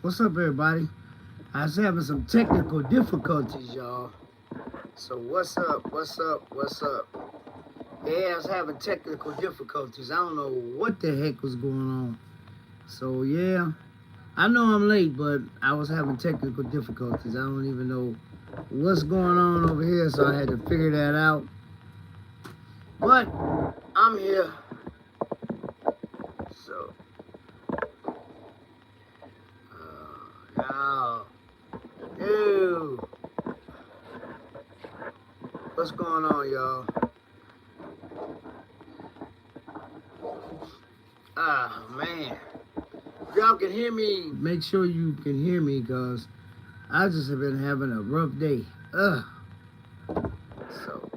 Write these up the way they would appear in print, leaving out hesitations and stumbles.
What's up, everybody? I was having some technical difficulties, y'all. So what's up? What's up? What's up? Yeah, I was having technical difficulties. I don't know what the heck was going on. So yeah, I know I'm late, but I was having technical difficulties. I don't even know what's going on over here, so I had to figure that out. But I'm here. So, y'all, ew. What's going on, y'all? Ah, man. If y'all can hear me, make sure you can hear me, because I just have been having a rough day. Ugh. So,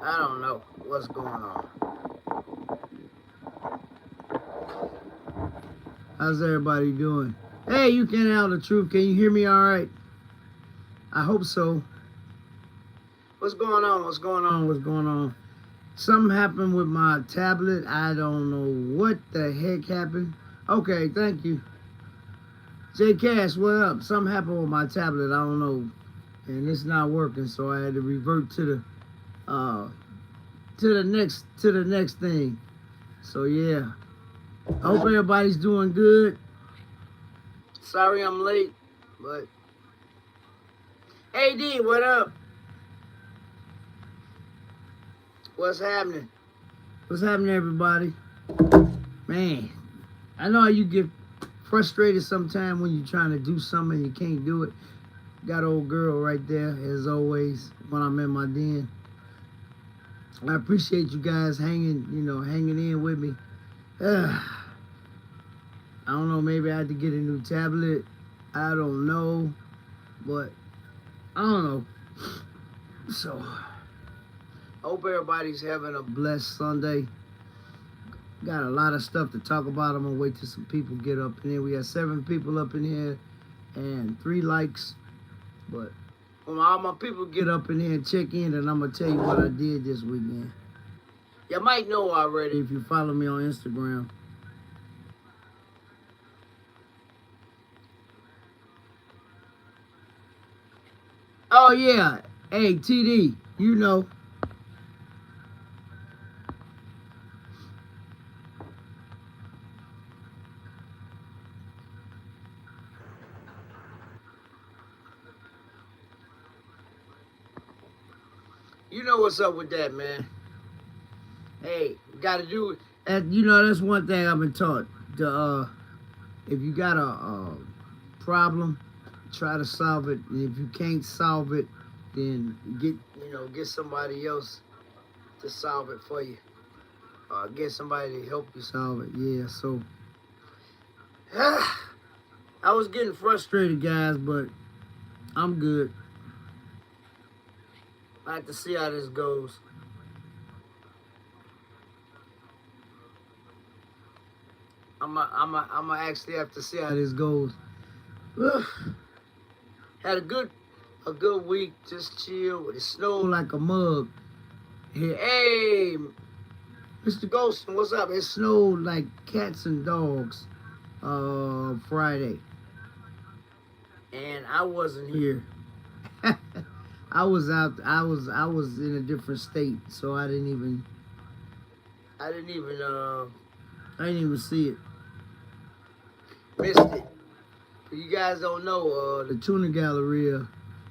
I don't know what's going on. How's everybody doing? Hey, you can't tell the truth. Can you hear me all right? I hope so. What's going on? What's going on? What's going on? Something happened with my tablet. I don't know what the heck happened. Okay, thank you. J Cash, what up? Something happened with my tablet. I don't know. And it's not working, so I had to revert to the next thing. So yeah. I hope everybody's doing good. Sorry I'm late, but AD, what up? What's happening? What's happening, everybody? Man, I know how you get frustrated sometimes when you're trying to do something and you can't do it. Got old girl right there, as always, when I'm in my den. I appreciate you guys hanging in with me. I don't know, maybe I had to get a new tablet. I don't know, but I don't know. So, I hope everybody's having a blessed Sunday. Got a lot of stuff to talk about. I'm gonna wait till some people get up in here. We got 7 people up in here and 3 likes. But when all my people get up in here and check in, and I'm gonna tell you what I did this weekend. You might know already if you follow me on Instagram. Oh yeah, hey TD, you know. You know what's up with that, man. Hey, gotta do it. And you know, that's one thing I've been taught. If you got a problem, try to solve it. And if you can't solve it, then get somebody else to solve it for you. Get somebody to help you solve it. Yeah, so I was getting frustrated, guys, but I'm good. I have to see how this goes. I'm actually have to see how this goes. Had a good week, just chill. It snowed like a mug. Here, hey, Mr. Golston, what's up? It snowed like cats and dogs Friday, and I wasn't here. I was out. I was in a different state, so I didn't even see it. Missed it. If you guys don't know, the Tuna Galleria,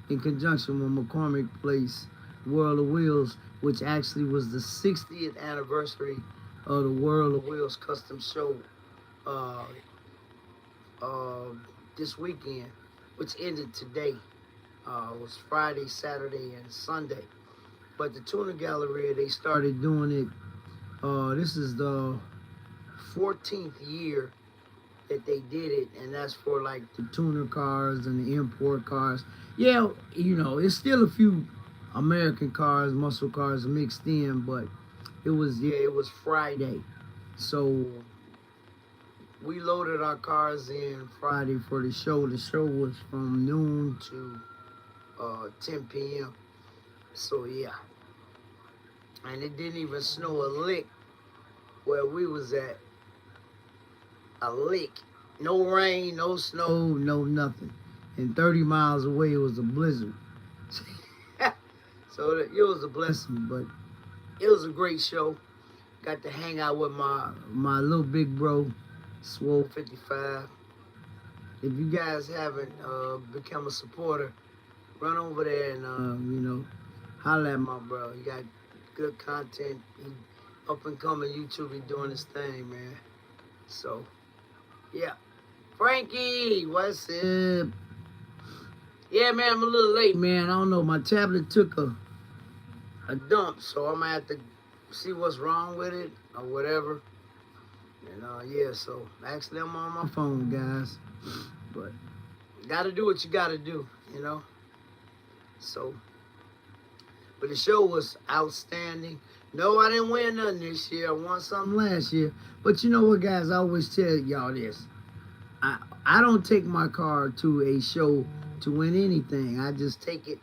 in conjunction with McCormick Place, World of Wheels, which actually was the 60th anniversary of the World of Wheels Custom Show uh, this weekend, which ended today. It was Friday, Saturday, and Sunday. But the Tuna Galleria, they started doing it. This is the 14th year that they did it, and that's for like the tuner cars and the import cars. Yeah, it's still a few American cars, muscle cars mixed in, but it was Friday. So we loaded our cars in Friday for the show. The show was from noon to 10 p.m. So yeah. And it didn't even snow a lick where we was at. A lick. No rain, no snow, no nothing. And 30 miles away, it was a blizzard. So it was a blessing, but it was a great show. Got to hang out with my little big bro, Swole 55. If you guys haven't become a supporter, run over there and holler at my bro. He got good content. He up and coming YouTube. He doing his thing, man. So yeah, Frankie, what's up? Yeah, man, I'm a little late, man. I don't know. My tablet took a dump, so I'm gonna have to see what's wrong with it or whatever. And yeah, so actually I'm on my phone, guys. But you gotta do what you gotta do, you know. So, but the show was outstanding. No, I didn't win nothing this year. I won something last year. But you know what, guys? I always tell y'all this. I don't take my car to a show to win anything. I just take it.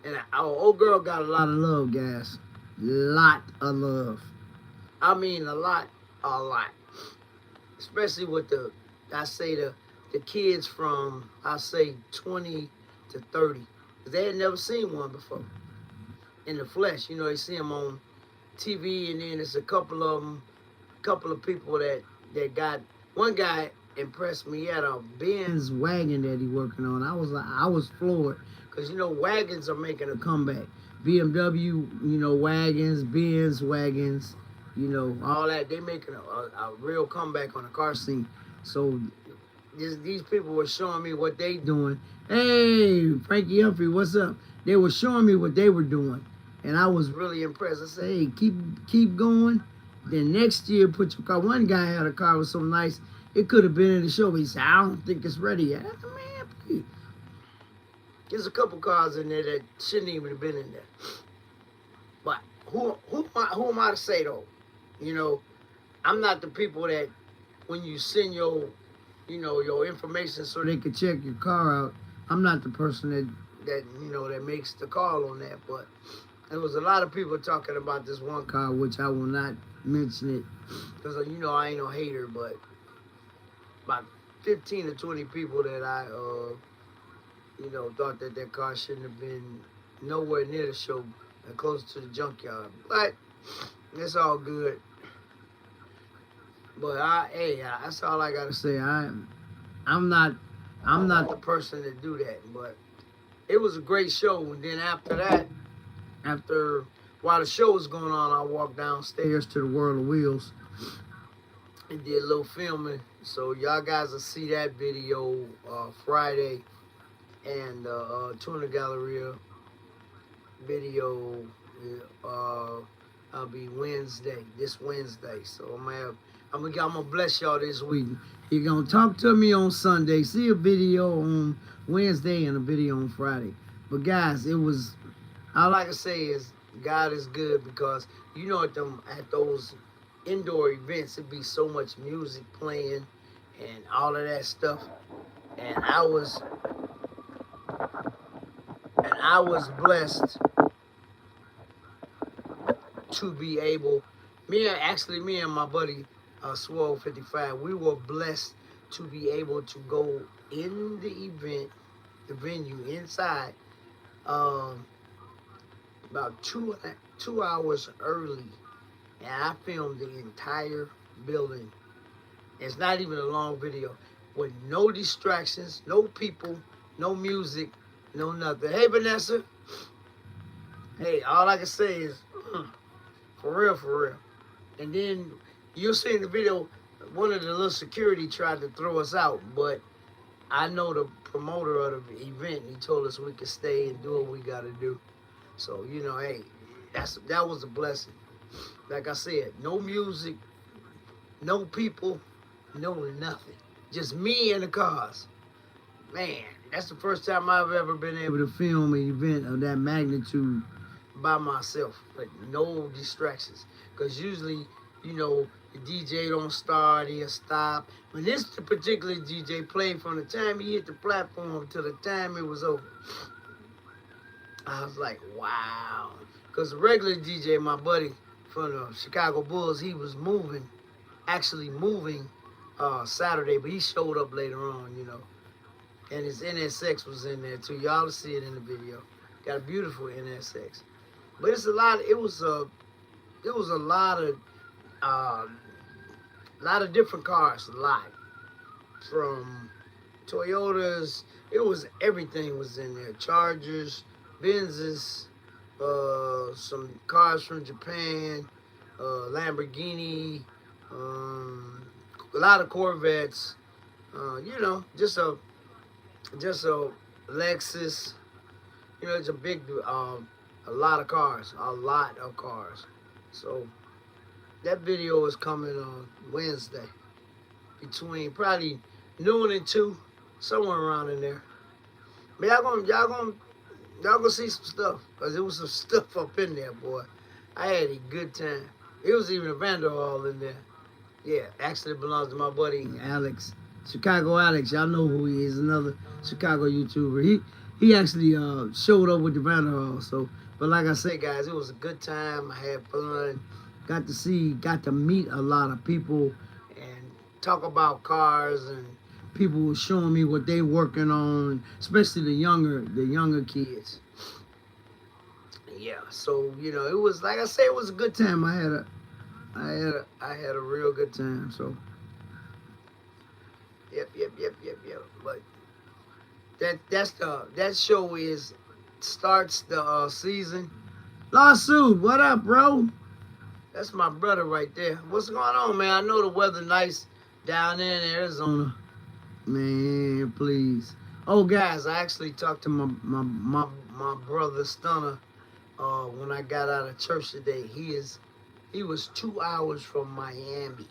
And our old girl got a lot of love, guys. Lot of love. I mean, a lot. Especially with the kids from, I say 20 to 30. They had never seen one before in the flesh. You know, they see them on TV, and then there's a couple of people that got, one guy impressed me. He had a Benz wagon that he working on. I was floored, because, you know, wagons are making a comeback. BMW, wagons, Benz wagons, all that. They making a real comeback on the car scene. So these people were showing me what they doing. Hey, Frankie Humphrey, what's up? They were showing me what they were doing, and I was really impressed. I said, hey, keep going. Then next year, put your car. One guy had a car that was so nice, it could have been in the show. But he said, I don't think it's ready yet. I said, man, please. There's a couple cars in there that shouldn't even have been in there. But who am I to say, though? I'm not the people that when you send your information so they can check your car out, I'm not the person that makes the call on that. But there was a lot of people talking about this one car, which I will not mention it, because I ain't no hater, but about 15 to 20 people that I thought that car shouldn't have been nowhere near the show and close to the junkyard. But it's all good. But that's all I gotta say. I'm not the person to do that. But it was a great show. And then after that, while the show was going on, I walked downstairs to the World of Wheels and did a little filming. So y'all guys will see that video Friday, and Tuna Galleria video I'll be this Wednesday. So I'm gonna bless y'all this week. You're gonna talk to me on Sunday, see a video on Wednesday and a video on Friday. But guys, all I can say is God is good, because at those indoor events it'd be so much music playing and all of that stuff. And I was blessed to be able, me and my buddy Swole 55, we were blessed to be able to go in the venue inside, about two hours early, and I filmed the entire building. It's not even a long video, with no distractions, no people, no music, no nothing. Hey, Vanessa. Hey, all I can say is, for real. And then you'll see in the video, one of the little security tried to throw us out, but I know the promoter of the event. He told us we could stay and do what we got to do. So, hey, that was a blessing. Like I said, no music, no people, no nothing. Just me and the cars. Man, that's the first time I've ever been able to film an event of that magnitude by myself, like no distractions. Because usually, the DJ don't start, he'll stop. When this particular DJ played from the time he hit the platform to the time it was over, I was like, wow. Because the regular DJ, my buddy from the Chicago Bulls, he was actually moving Saturday, but he showed up later on, you know. And his NSX was in there too. Y'all will see it in the video. Got a beautiful NSX. But it's a lot. It was a lot of different cars. A lot from Toyotas. It was everything was in there. Chargers, Benzes, some cars from Japan, Lamborghini, a lot of Corvettes. You know, just a Lexus. You know, it's a big, a lot of cars, So that video is coming on Wednesday between probably noon and 2, somewhere around in there. But y'all gonna see some stuff, cause there was some stuff up in there, boy. I had a good time. It was even a Vanderhall in there. Yeah, actually belongs to my buddy Alex, Chicago Alex. Y'all know who he is, another Chicago YouTuber. He actually showed up with the Vanderhall. So, but like I said, guys, it was a good time. I had fun. Got to meet a lot of people and talk about cars, and people were showing me what they working on, especially the younger kids. Yeah, so you know, it was like I say, it was a good time. I had a real good time. So, yep. But that show starts the season. Lawsuit, what up, bro? That's my brother right there. What's going on, man? I know the weather nice down there in Arizona. Man, please. Oh, guys, I actually talked to my brother Stunner when I got out of church today. He was 2 hours from Miami.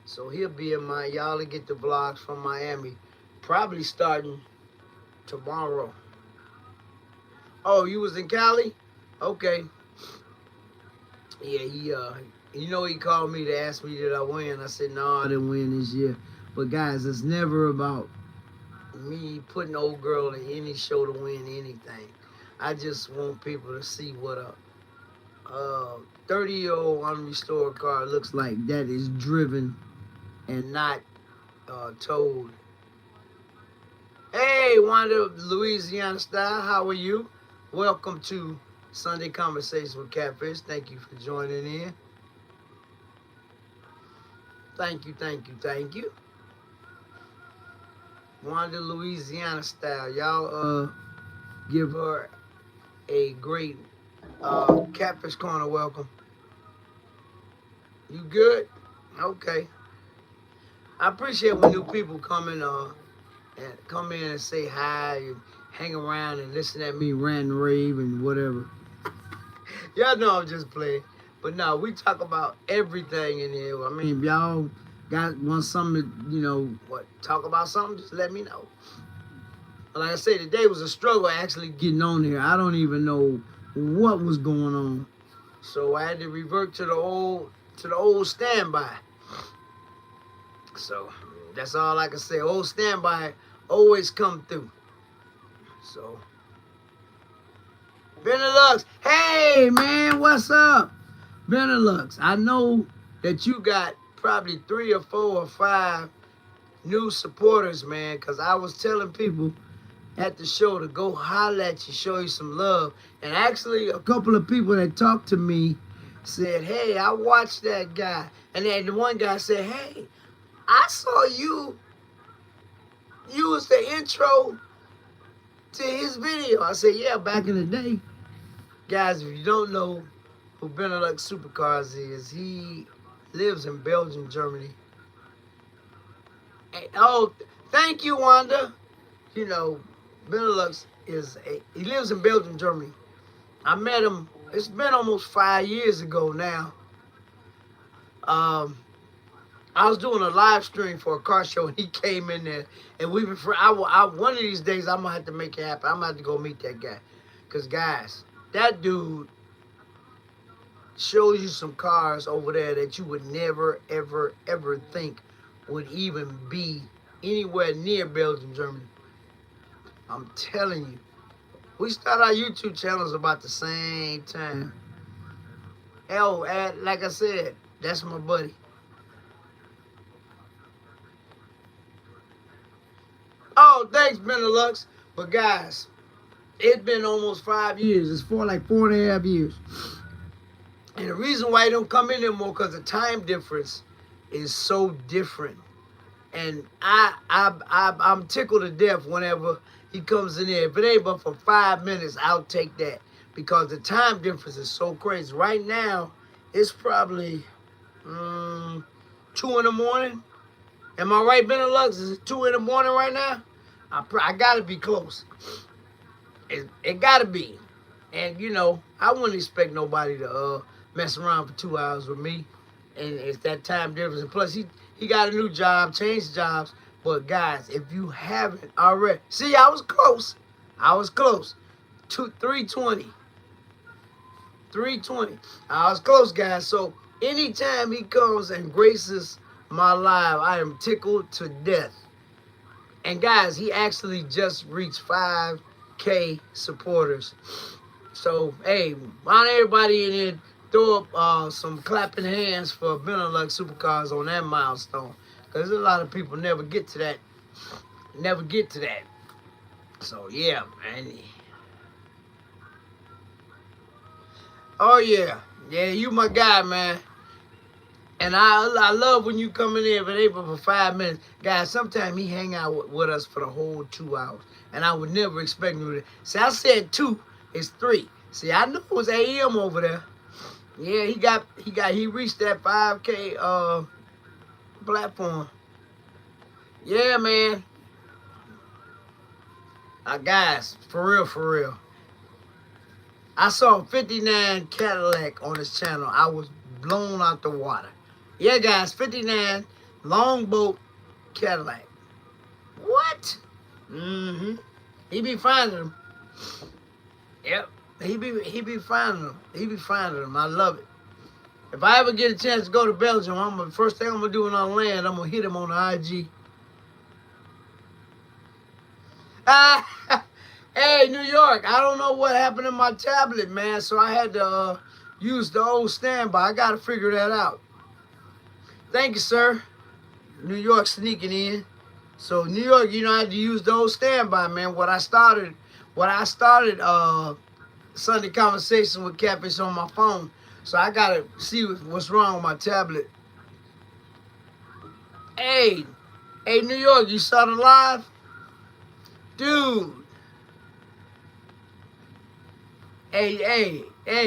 So he'll be in y'all to get the vlogs from Miami. Probably starting tomorrow. Oh, you was in Cali? Okay. Yeah, you know, he called me to ask me did I win. I said, no, I didn't win this year. But guys, it's never about me putting old girl in any show to win anything. I just want people to see what a 30-year-old unrestored car looks like that is driven and not towed. Hey, Wanda, Louisiana style, how are you? Welcome to Sunday Conversations with Catfish. Thank you for joining in. Thank you. Wanda, Louisiana style. Y'all give her a great Catfish Corner welcome. You good? Okay. I appreciate when new people come in and say hi and hang around and listen at me rant and rave and whatever. Y'all know I'm just playing. But no, we talk about everything in here. I mean, if y'all want something to, you know, talk about something, just let me know. Like I said, today was a struggle actually getting on here. I don't even know what was going on. So I had to revert to the old standby. So that's all I can say. Old standby always come through. So Benelux, hey man, what's up? Benelux, I know that you got probably 3 or 4 or 5 new supporters, man, because I was telling people at the show to go holler at you, show you some love. And actually, a couple of people that talked to me said, hey, I watched that guy. And then the one guy said, hey, I saw you use the intro to his video. I said, yeah, back in the day. Guys, if you don't know who Benelux Supercars is, he lives in Belgium, Germany. Hey, oh, thank you, Wanda. You know, Benelux he lives in Belgium, Germany. I met him, it's been almost 5 years ago now. I was doing a live stream for a car show, and he came in there, and we've been one of these days, I'm going to have to make it happen. I'm going to have to go meet that guy. Because, guys, that dude shows you some cars over there that you would never, ever, ever think would even be anywhere near Belgium, Germany. I'm telling you. We started our YouTube channels about the same time. Hell, like I said, that's my buddy. Oh, thanks, Benelux. But guys, it's been almost 5 years. It's for like 4.5 years. And the reason why he don't come in anymore because the time difference is so different. And I'm tickled to death whenever he comes in there. If it ain't but for 5 minutes, I'll take that because the time difference is so crazy. Right now, it's probably 2 in the morning. Am I right, Benelux? Is it 2 in the morning right now? I gotta be close. It gotta be. And you know, I wouldn't expect nobody to mess around for 2 hours with me. And it's that time difference. And plus, he got a new job, changed jobs. But guys, if you haven't already, see, I was close. I was close. 320. 320. I was close, guys. So anytime he comes and graces my live, I am tickled to death. And guys, he actually just reached 5K supporters. So, hey, why don't everybody in here throw up some clapping hands for Benelux Supercars on that milestone? Because a lot of people never get to that. Never get to that. So, yeah, man. Oh, yeah. Yeah, you my guy, man. And I love when you come in there, but able for 5 minutes. Guys, sometimes he hang out with us for the whole 2 hours. And I would never expect him to. See, I said 2, it's 3. See, I knew it was AM over there. Yeah, he reached that 5K platform. Yeah, man. Guys, for real. I saw 59 Cadillac on his channel. I was blown out the water. Yeah, guys, 59 Longboat Cadillac. What? Mm-hmm. He be finding them. Yep. He be finding them. He be finding them. I love it. If I ever get a chance to go to Belgium, first thing I'm gonna do when I land, I'm gonna hit him on the IG. Hey, New York, I don't know what happened to my tablet, man, so I had to use the old standby. I gotta figure that out. Thank you, sir. New York sneaking in. So New York, you know, I had to use the old standby, man. What I started Sunday Conversations with Catfish on my phone. So I gotta see what's wrong with my tablet. Hey, New York, you saw the live? Dude. Hey,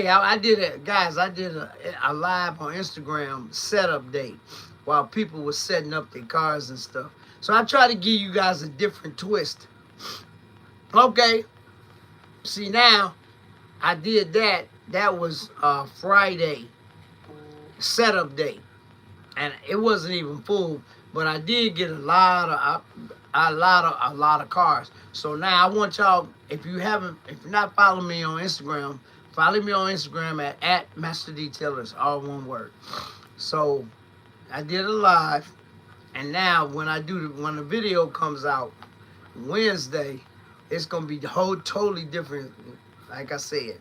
I did it, guys. I did a live on Instagram setup day while people were setting up their cars and stuff. So I try to give you guys a different twist. Okay. See, now I did that. That was Friday setup day, and it wasn't even full, but I did get a lot of cars. So now I want y'all, if you're not following me on Instagram, follow me on Instagram at Master Detailers, all one word. So I did a live, and now when the video comes out Wednesday, it's gonna be totally different. Like I said,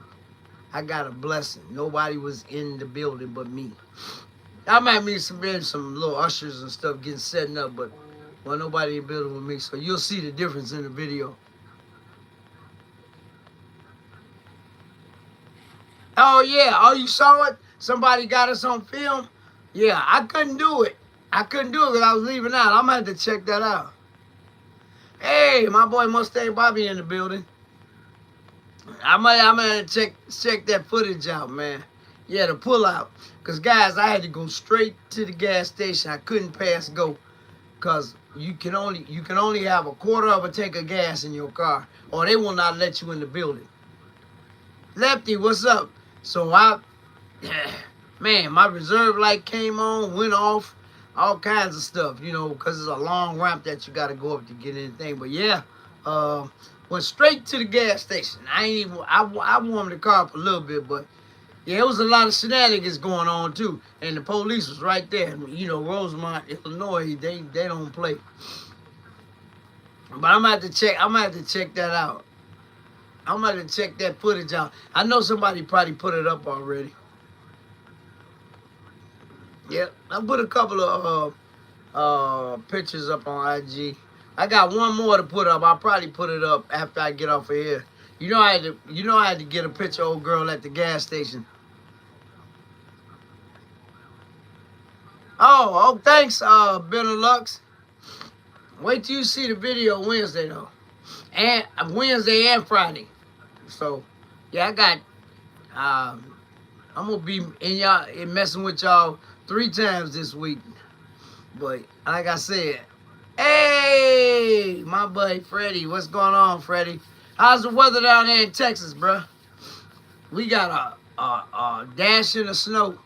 I got a blessing. Nobody was in the building but me. I might meet some little ushers and stuff getting setting up, but well, nobody in the building with me. So you'll see the difference in the video. Oh yeah, oh you saw it? Somebody got us on film? Yeah, I couldn't do it. I couldn't do it because I was leaving out. I'm gonna have to check that out. Hey, my boy Mustang Bobby in the building. I'm gonna check that footage out, man. Yeah, the pull out. Cause guys, I had to go straight to the gas station. I couldn't pass go. Cause you can only have a quarter of a tank of gas in your car, or they will not let you in the building. Lefty, what's up? So man, my reserve light came on, went off, all kinds of stuff, you know, because it's a long ramp that you got to go up to get anything. But yeah, went straight to the gas station. I warmed the car up a little bit, but yeah, it was a lot of shenanigans going on too. And the police was right there. You know, Rosemont, Illinois, they don't play. But I'm gonna have to check that out. I'm gonna check that footage out. I know somebody probably put it up already. Yep, I put a couple of pictures up on IG. I got one more to put up. I'll probably put it up after I get off of here. I had to get a picture of old girl at the gas station. Oh, thanks, Benelux. Wait till you see the video Wednesday though, and Wednesday and Friday. So, yeah, I got. I'm gonna be in y'all messing with y'all 3 times this week. But like I said, hey, my buddy Freddie, what's going on, Freddie? How's the weather down there in Texas, bruh? We got a dash in the snow.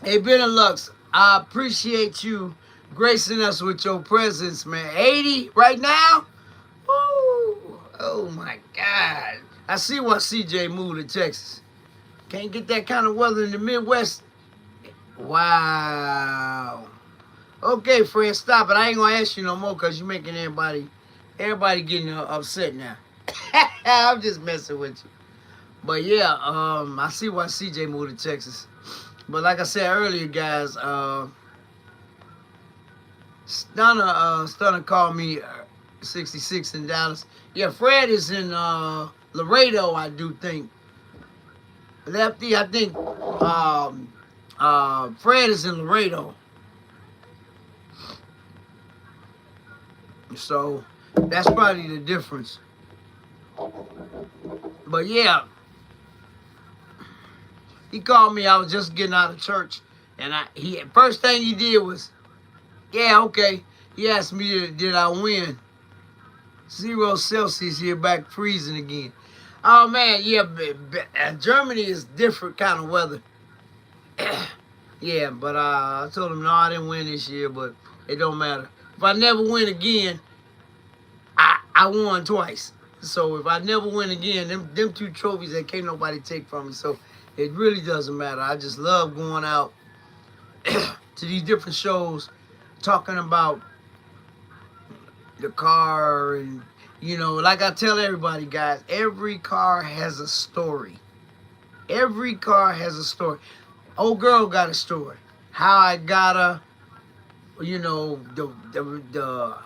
Hey, Benelux, I appreciate you gracing us with your presence, man. 80 right now? Woo! Oh, my God. I see why CJ moved to Texas. Can't get that kind of weather in the Midwest. Wow. Okay, Fred, stop it. I ain't going to ask you no more because you're making everybody getting upset now. I'm just messing with you. But, yeah, I see why CJ moved to Texas. But like I said earlier, guys, Stunner called me 66 in Dallas. Yeah, Fred is in Laredo, I do think. Lefty, I think Fred is in Laredo. So that's probably the difference. But yeah. He called me. I was just getting out of church, and first thing he did was, yeah, okay. He asked me, did I win? 0 Celsius here, back freezing again. Oh man, yeah. Germany is different kind of weather. Yeah, but I told him no, I didn't win this year, but it don't matter. If I never win again, I won twice. So if I never win again, them 2 trophies that can't nobody take from me. So it really doesn't matter. I just love going out to these different shows, talking about the car. And, like I tell everybody, guys, every car has a story. Every car has a story. Old girl got a story. How I got her, the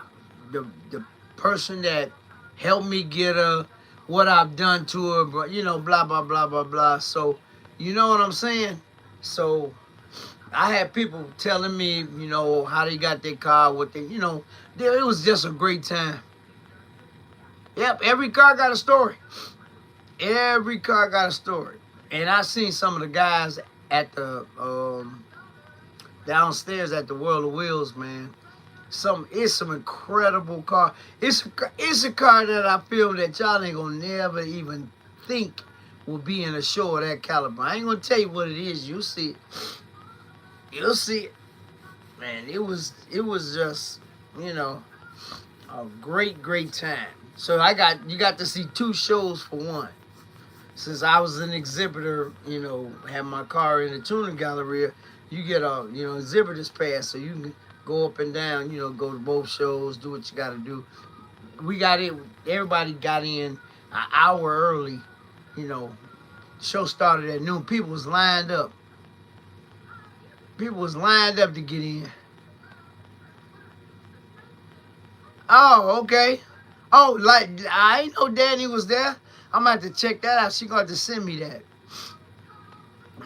person that helped me get her, what I've done to her, but, blah, blah, blah, blah, blah. So, you know what I'm saying? So I had people telling me, how they got their car, what they, it was just a great time. Yep, every car got a story. Every car got a story. And I seen some of the guys at the downstairs at the World of Wheels, man. It's some incredible car. It's a car that I feel that y'all ain't gonna never even think will be in a show of that caliber. I ain't gonna tell you what it is. You'll see it. You'll see it. Man, it was just, a great time. So you got to see 2 shows for one. Since I was an exhibitor, had my car in the tuning Galleria, you get a, exhibitor's pass, so you can go up and down, go to both shows, do what you got to do. We got in, everybody got in an hour early, show started at noon. People was lined up. People was lined up to get in. Oh, okay. Oh, like, I ain't know Danny was there. I'm going to have to check that out. She going to send me that.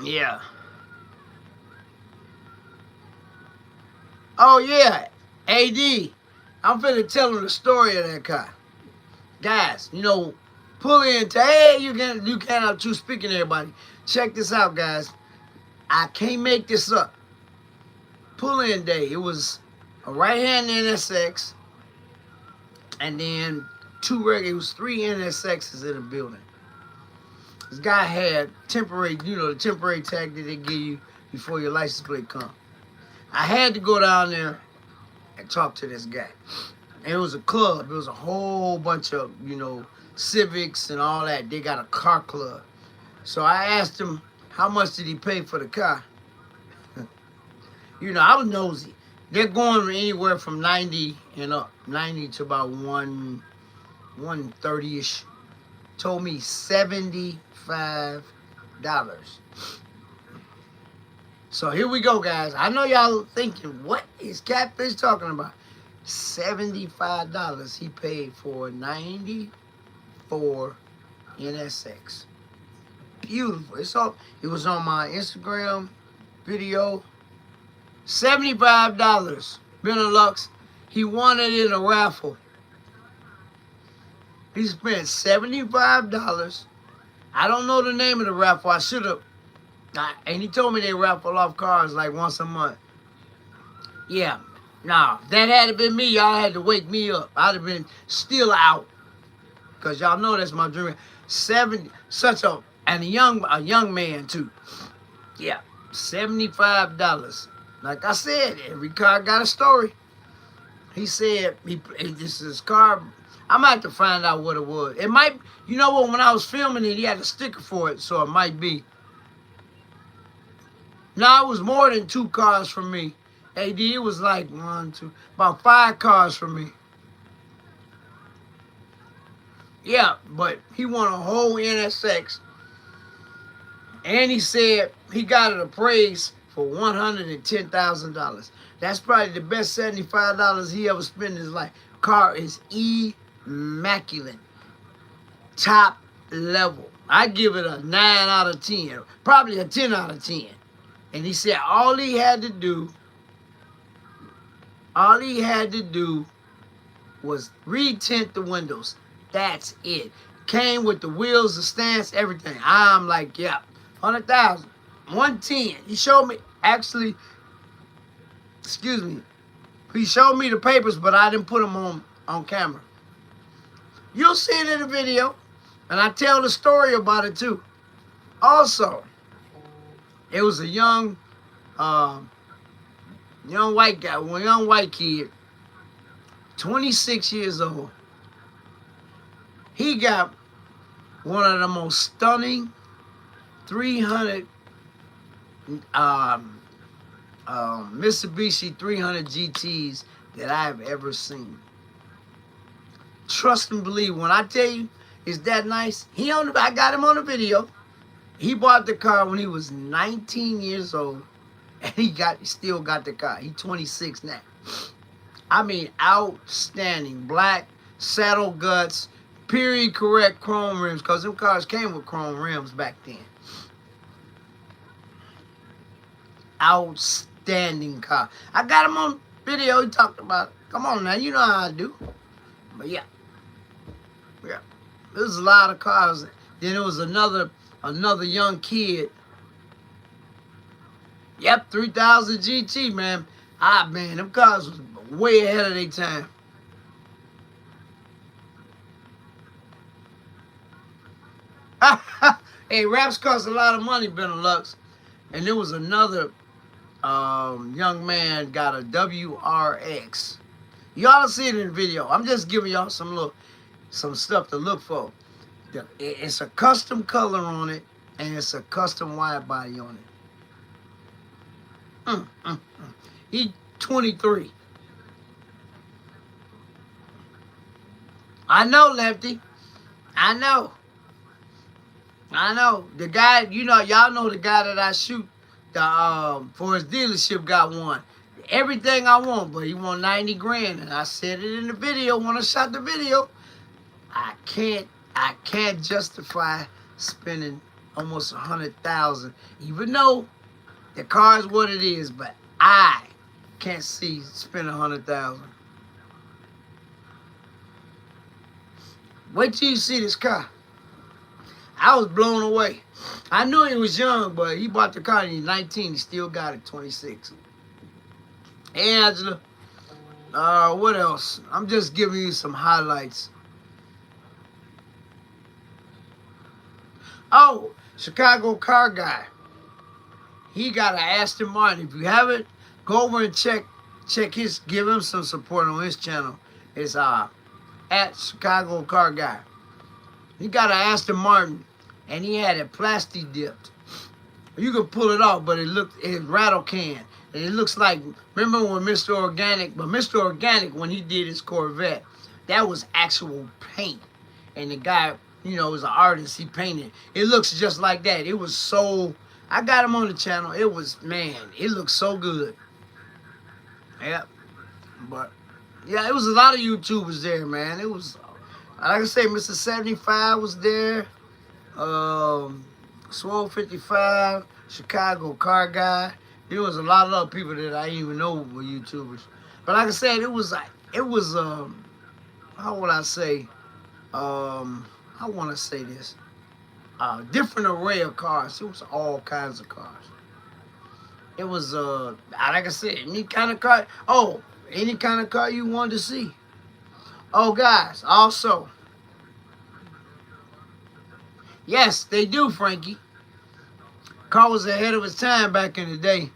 Yeah. Oh, yeah. AD. I'm finna tell him the story of that car. Guys, pull in. Hey, you can't have 2 speaking to everybody. Check this out, guys. I can't make this up. Pull-in day. It was a right-hand NSX. And then 2 regular. It was 3 NSXs in the building. This guy had temporary, the temporary tag that they give you before your license plate come. I had to go down there and talk to this guy. And it was a club. It was a whole bunch of, Civics and all that. They got a car club. So I asked him, how much did he pay for the car? I was nosy. They're going anywhere from 90 and up. 90 to about 130-ish. Told me $75. So here we go, guys. I know y'all thinking, what is Catfish talking about? $75 he paid for a 94 NSX. Beautiful. It was on my Instagram video. $75. Benelux. He won it in a raffle. He spent $75. I don't know the name of the raffle. I should have. And he told me they raffle off cars like once a month. Yeah. Nah, if that had been me, y'all had to wake me up. I'd have been still out. Because y'all know that's my dream. And a young man too. Yeah. $75. Like I said, every car got a story. He said, this is his car. I'm going to have to find out what it was. It might, you know what, when I was filming it, he had a sticker for it, so it might be. No, it was more than 2 cars from me. AD, it was like 1, 2, about 5 cars from me. Yeah, but he won a whole NSX. And he said he got it appraised for $110,000. That's probably the best $75 he ever spent in his life. Car is immaculate. Top level. I give it a 9 out of 10. Probably a 10 out of 10. And he said all he had to do was retint the windows. That's it. Came with the wheels, the stance, everything. I'm like, yeah, 100,000. 110. He showed me, actually, excuse me, he showed me the papers, but I didn't put them on camera. You'll see it in the video, and I tell the story about it too. Also, it was a young white guy, a young white kid, 26 years old. He got one of the most stunning 300 Mitsubishi 300 GTs that I've ever seen. Trust and believe. When I tell you it's that nice, I got him on the video. He bought the car when he was 19 years old, and he still got the car. He's 26 now. I mean, outstanding. Black saddle guts, period correct chrome rims, because them cars came with chrome rims back then. Outstanding car. I got him on video. He talked about it. Come on now, you know how I do. But yeah. There's a lot of cars. Then there was another young kid. Yep, 3000 GT, man. Man, them cars was way ahead of their time. Hey, wraps cost a lot of money, Benelux. And there was another young man got a WRX. Y'all see it in the video. I'm just giving y'all some stuff to look for. It's a custom color on it, and it's a custom wide body on it. He 23. I know, Lefty. I know. The guy, y'all know the guy that I shoot for his dealership got one. Everything I want, but he want 90 grand. And I said it in the video when I shot the video. I can't justify spending almost 100,000, even though the car is what it is, but I can't see spending 100,000. Wait till you see this car. I was blown away. I knew he was young, but he bought the car and he's 19. He still got it, 26. Hey, Angela. What else? I'm just giving you some highlights. Oh, Chicago car guy. He got an Aston Martin. If you haven't, go over and check his, give him some support on his channel. It's at Chicago car guy. He got an Aston Martin, and he had it plastic dipped. You can pull it off, but it rattle can. And it looks like, remember when Mr. Organic, but Mr. Organic, when he did his Corvette, that was actual paint. And the guy, was an artist, he painted. It looks just like that. It was so, I got him on the channel. It was, man, it looked so good. Yep. But, yeah, it was a lot of YouTubers there, man. It was, like I say, Mr. 75 was there. Swole 55, Chicago Car Guy. There was a lot of other people that I didn't even know were YouTubers. But like I said, it was how would I say, I want to say this, different array of cars. It was all kinds of cars. It was, like I said, any kind of car. Oh, any kind of car you wanted to see. Oh, guys, also, yes, they do, Frankie. Car was ahead of its time back in the day.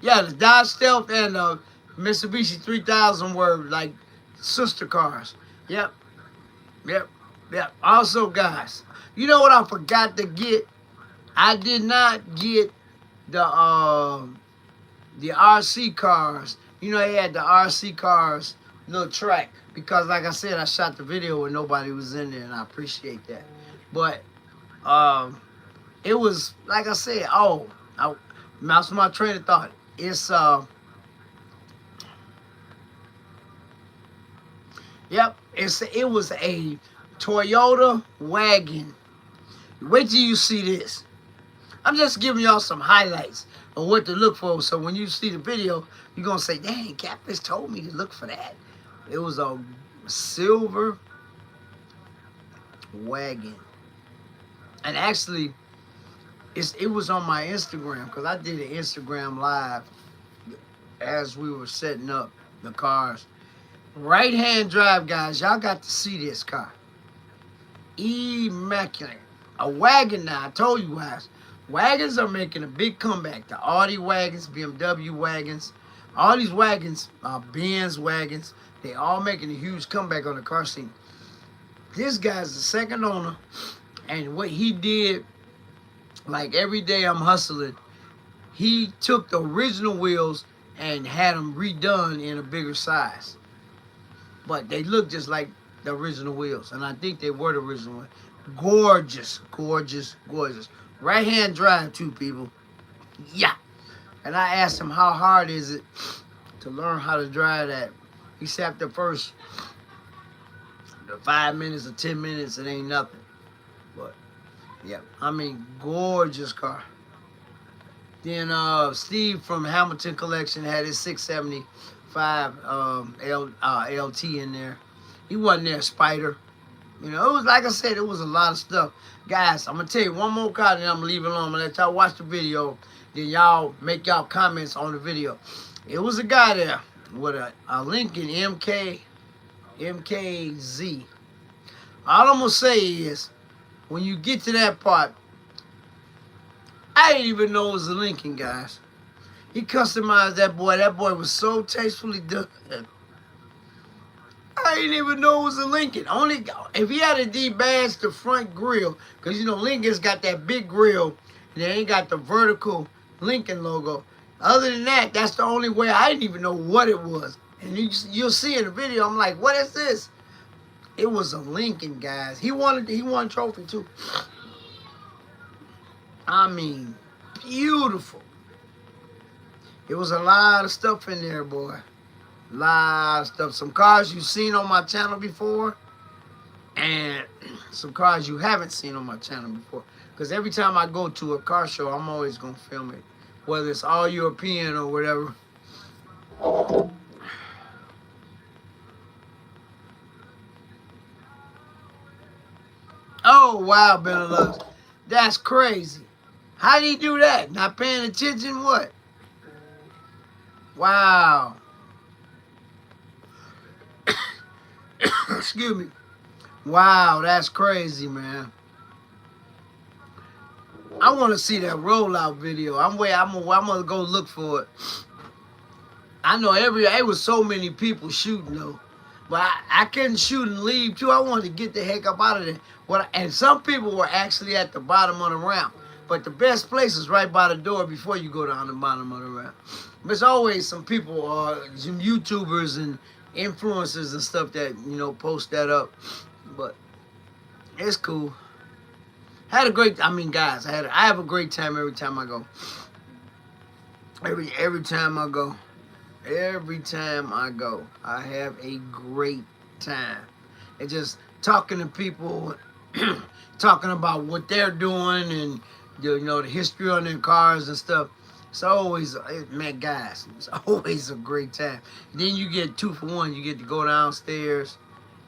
Yeah, the Dodge Stealth and the Mitsubishi 3000 were like sister cars. Yep, yep, yep. Also, guys, you know what I forgot to get? I did not get the RC cars. You know, they had the RC cars little track because, like I said, I shot the video when nobody was in there, and I appreciate that. But it was, like I said, that's my train of thought. It's yep, it was a Toyota wagon. Wait till you see this. I'm just giving y'all some highlights of what to look for. So when you see the video, you're gonna say, dang, Catfish told me to look for that. It was a silver wagon. And actually, it was on my Instagram because I did an Instagram live as we were setting up the cars. Right-hand drive, guys. Y'all got to see this car. Immaculate. A wagon now. I told you guys. Wagons are making a big comeback. The Audi wagons, BMW wagons, all these wagons, Benz wagons, they all making a huge comeback on the car scene. This guy's the second owner, and what he did, like every day I'm hustling, he took the original wheels and had them redone in a bigger size. But they look just like the original wheels, and I think they were the original ones. Gorgeous, gorgeous, gorgeous. Right-hand drive too, people. Yeah. And I asked him, how hard is it to learn how to drive that? He said after the first 5 minutes or 10 minutes, it ain't nothing. But, yeah, I mean, gorgeous car. Then Steve from Hamilton Collection had his 675 LT in there. He wasn't there, Spider. You know, it was, like I said, it was a lot of stuff. Guys, I'm going to tell you one more car, then I'm going to leave it alone. I'm going to let y'all watch the video. Then y'all make y'all comments on the video. It was a guy there with a Lincoln MKZ. All I'm going to say is, when you get to that part, I didn't even know it was a Lincoln, guys. He customized that boy. That boy was so tastefully done. I didn't even know it was a Lincoln. Only if he had a D badge, the front grill, because you know Lincoln's got that big grill, and they ain't got the vertical Lincoln logo. Other than that, that's the only way. I didn't even know what it was. And you'll see in the video, I'm like, what is this? It was a Lincoln, guys. He won a trophy too. I mean, beautiful. It was a lot of stuff in there, boy. Lot of stuff. Some cars you've seen on my channel before, and some cars you haven't seen on my channel before. Because every time I go to a car show, I'm always going to film it. Whether it's all European or whatever. Oh, wow, Benelux. That's crazy. How do you do that? Not paying attention? What? Wow. Excuse me. Wow, that's crazy, man. I want to see that rollout video. I'm gonna go look for it. I know it was so many people shooting though, but I couldn't shoot and leave too. I wanted to get the heck up out of there. And some people were actually at the bottom of the ramp, but the best place is right by the door before you go down the bottom of the ramp. There's always some people, some YouTubers and influencers and stuff that, you know, post that up, but it's cool. Had a great. I mean, guys, I have a great time every time I go. Every time I go. Every time I go, I have a great time. And just talking to people, talking about what they're doing, and the history on their cars and stuff. It's always, man, guys, it's always a great time. Then you get 2 for 1. You get to go downstairs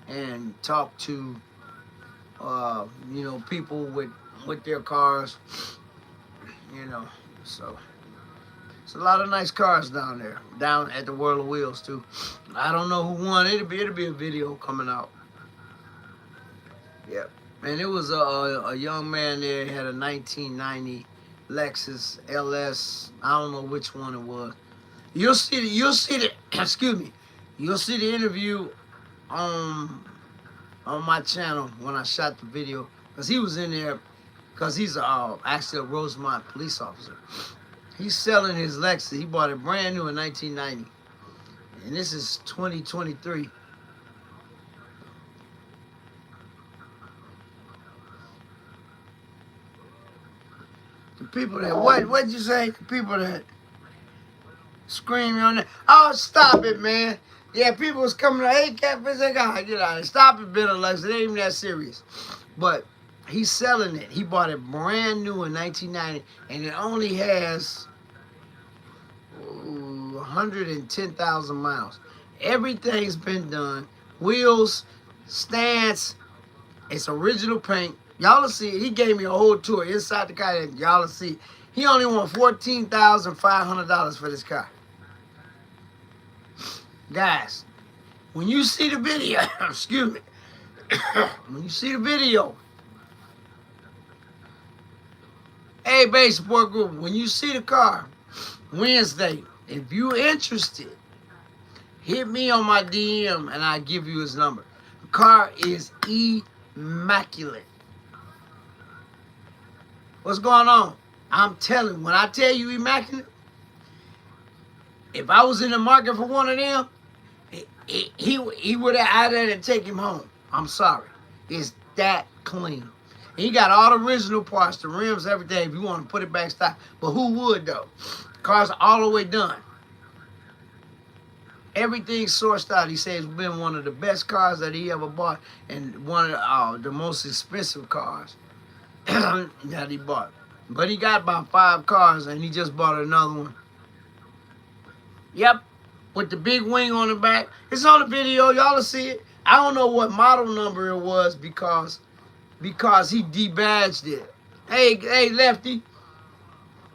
and talk to, people with their cars. So it's a lot of nice cars down there, down at the World of Wheels too. I don't know who won. It'll be a video coming out. Yep. And it was a young man there. He had a 1990 Lexus LS. I don't know which one it was. You'll see the excuse me. You'll see the interview on my channel when I shot the video, because he was in there, because he's actually a Rosemont police officer. He's selling his Lexus. He bought it brand new in 1990. And this is 2023. The people that, what'd you say? The people that screaming on that. Oh, stop it, man. Yeah, people was coming like, hey, Catfish, get out of here. Stop it, Bitter Lexus. It ain't even that serious. But he's selling it. He bought it brand new in 1990, and it only has 110,000 miles. Everything's been done. Wheels, stance, it's original paint. Y'all will see it. He gave me a whole tour inside the car. Y'all will see it. He only won $14,500 for this car. Guys, when you see the video, excuse me, when you see the video, hey, base support group, when you see the car Wednesday, if you're interested, hit me on my DM and I'll give you his number. The car is immaculate. What's going on? I'm telling you, when I tell you immaculate, if I was in the market for one of them, he would have had to take him home. I'm sorry. It's that clean. He got all the original parts, the rims, everything, if you want to put it back stock. But who would, though? Car's all the way done. Everything's sourced out. He says it's been one of the best cars that he ever bought, and one of the most expensive cars that he bought. But he got about 5 cars, and he just bought another one. Yep, with the big wing on the back. It's on the video. Y'all will see it. I don't know what model number it was because he debadged it. Hey, Lefty.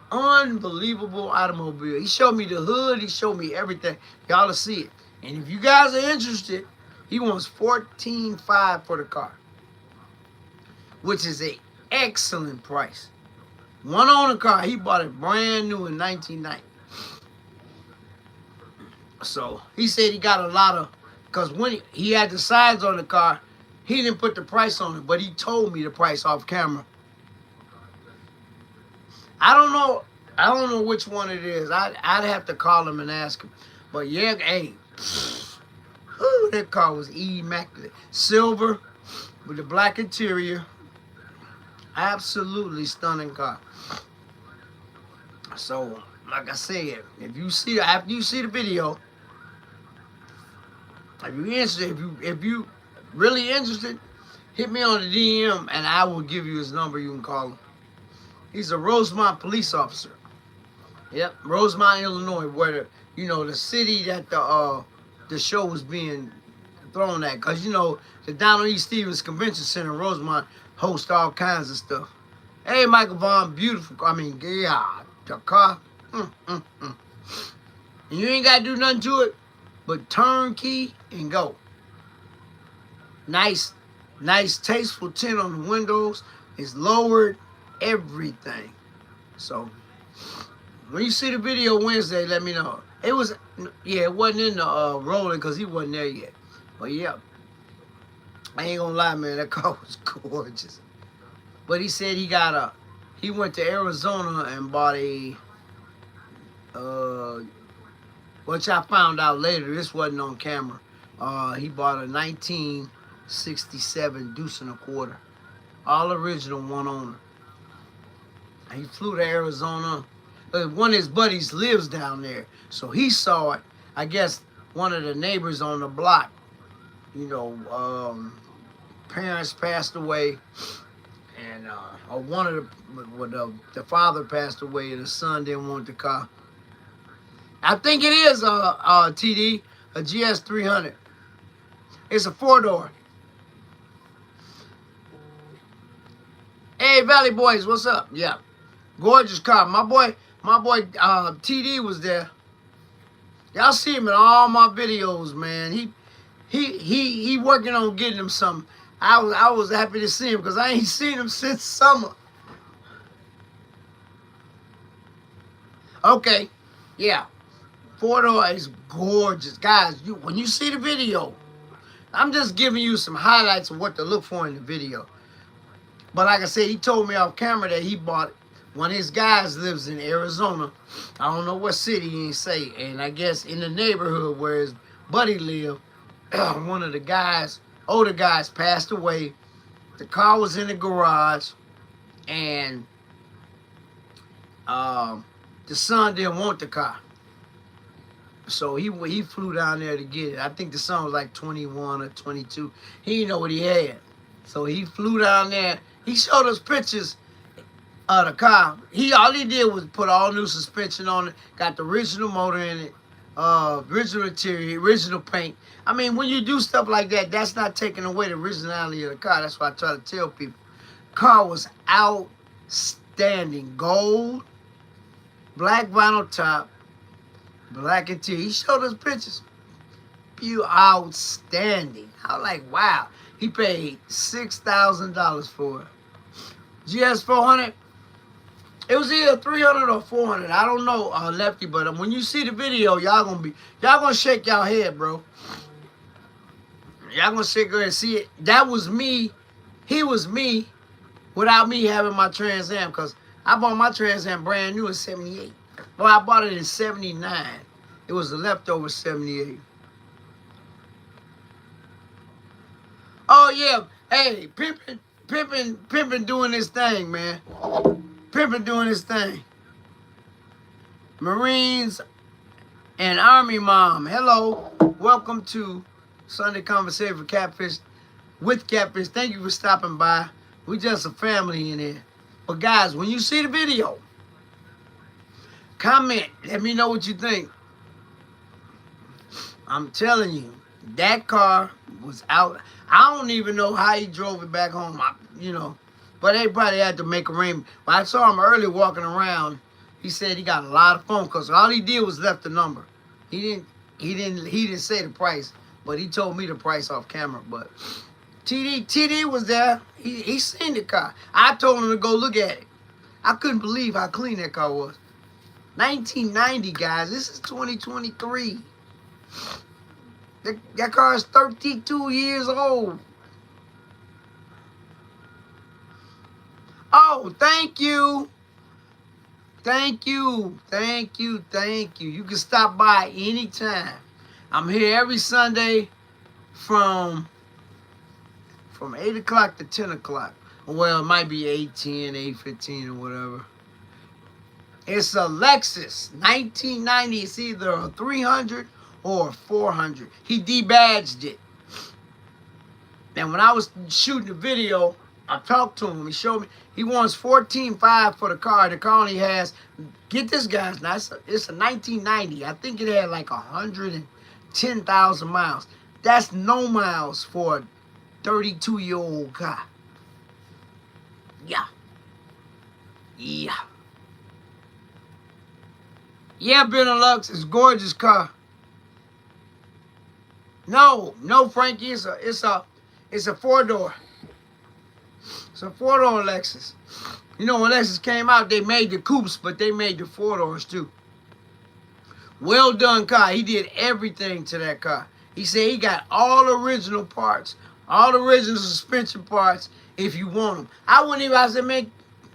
Unbelievable automobile. He showed me the hood. He showed me everything. Y'all will see it. And if you guys are interested, he wants $14,500 for the car, which is an excellent price. One owner car. He bought it brand new in 1990. So he said he got a lot of, because when he had the sides on the car, he didn't put the price on it, but he told me the price off camera. I don't know which one it is. I'd have to call him and ask him. But yeah, hey, that car was immaculate. Silver with the black interior. Absolutely stunning car. So, like I said, after you see the video, if you're interested, if you really interested, hit me on the DM and I will give you his number. You can call him. He's a Rosemont police officer. Yep, Rosemont, Illinois, where the city that the show was being thrown at. Because the Donald E. Stevens Convention Center in Rosemont hosts all kinds of stuff. Hey, Michael Vaughn, beautiful. I mean, yeah, the car. And you ain't got to do nothing to it but turn key and go. Nice, tasteful tint on the windows. It's lowered, everything. So, when you see the video Wednesday, let me know. It wasn't in the rolling because he wasn't there yet. But yeah, I ain't gonna lie, man, that car was gorgeous. But he said he went to Arizona and bought a, which I found out later, this wasn't on camera. He bought a 1967 Deuce and a Quarter. All original, one owner. He flew to Arizona. One of his buddies lives down there, so he saw it. I guess one of the neighbors on the block, you know, parents passed away, and or one of the father passed away, and the son didn't want the car. I think it is TD, a GS 300. It's a 4-door. Hey, Valley Boys, what's up? Yeah, gorgeous car. My boy TD was there. Y'all see him in all my videos, man. He working on getting him something. I was happy to see him because I ain't seen him since summer. Okay, yeah, 4-door is gorgeous, guys. When you see the video, I'm just giving you some highlights of what to look for in the video. But like I said, he told me off camera that he bought it. One of his guys lives in Arizona. I don't know what city, he ain't say. And I guess in the neighborhood where his buddy lived, one of the guys, older guys, passed away. The car was in the garage, and the son didn't want the car. So he flew down there to get it. I think the son was like 21 or 22. He didn't know what he had. So he flew down there. He showed us pictures of the car. All he did was put all new suspension on it. Got the original motor in it. Original interior, original paint. I mean, when you do stuff like that, that's not taking away the originality of the car. That's what I try to tell people. Car was outstanding. Gold, black vinyl top, black interior. He showed us pictures. Outstanding. I was like, wow. He paid $6,000 for it. GS 400. It was either 300 or 400. I don't know, Lefty, but when you see the video, y'all gonna shake y'all head, bro. Y'all gonna shake your head and see it. That was me. He was me without me having my Trans Am, because I bought my Trans Am brand new in 78. Well, I bought it in 79. It was a leftover 78. Oh, yeah. Hey, Pimpin doing this thing, man. Pimpin doing his thing. Marines and Army Mom. Hello. Welcome to Sunday Conversation with Catfish. Thank you for stopping by. We just a family in here. But guys, when you see the video, comment. Let me know what you think. I'm telling you, that car was out. I don't even know how he drove it back home. But they probably had to make arrangements. But I saw him early walking around. He said he got a lot of phone calls. All he did was left the number. He didn't say the price, but he told me the price off camera. But TD was there. He seen the car. I told him to go look at it. I couldn't believe how clean that car was. 1990, guys. This is 2023. That car is 32 years old. Oh, thank you. Thank you. Thank you. Thank you. You can stop by anytime. I'm here every Sunday from 8 o'clock to 10 o'clock. Well, it might be 8:10, 8:15 or whatever. It's a Lexus 1990. It's either a 300 or a 400. He debadged it. And when I was shooting the video, I talked to him. He showed me he wants $14,500 for the car. The car only has, get this, guys, now it's a 1990. I think it had like 110,000 miles. That's no miles for a 32-year-old car. Yeah. Yeah. Yeah, Benelux, it's a gorgeous car. No, Frankie, it's a 4-door. It's a 4-door Lexus. You know, when Lexus came out, they made the coupes, but they made the 4-doors too. Well done car. He did everything to that car. He said he got all the original parts, all the original suspension parts if you want them. I said, man,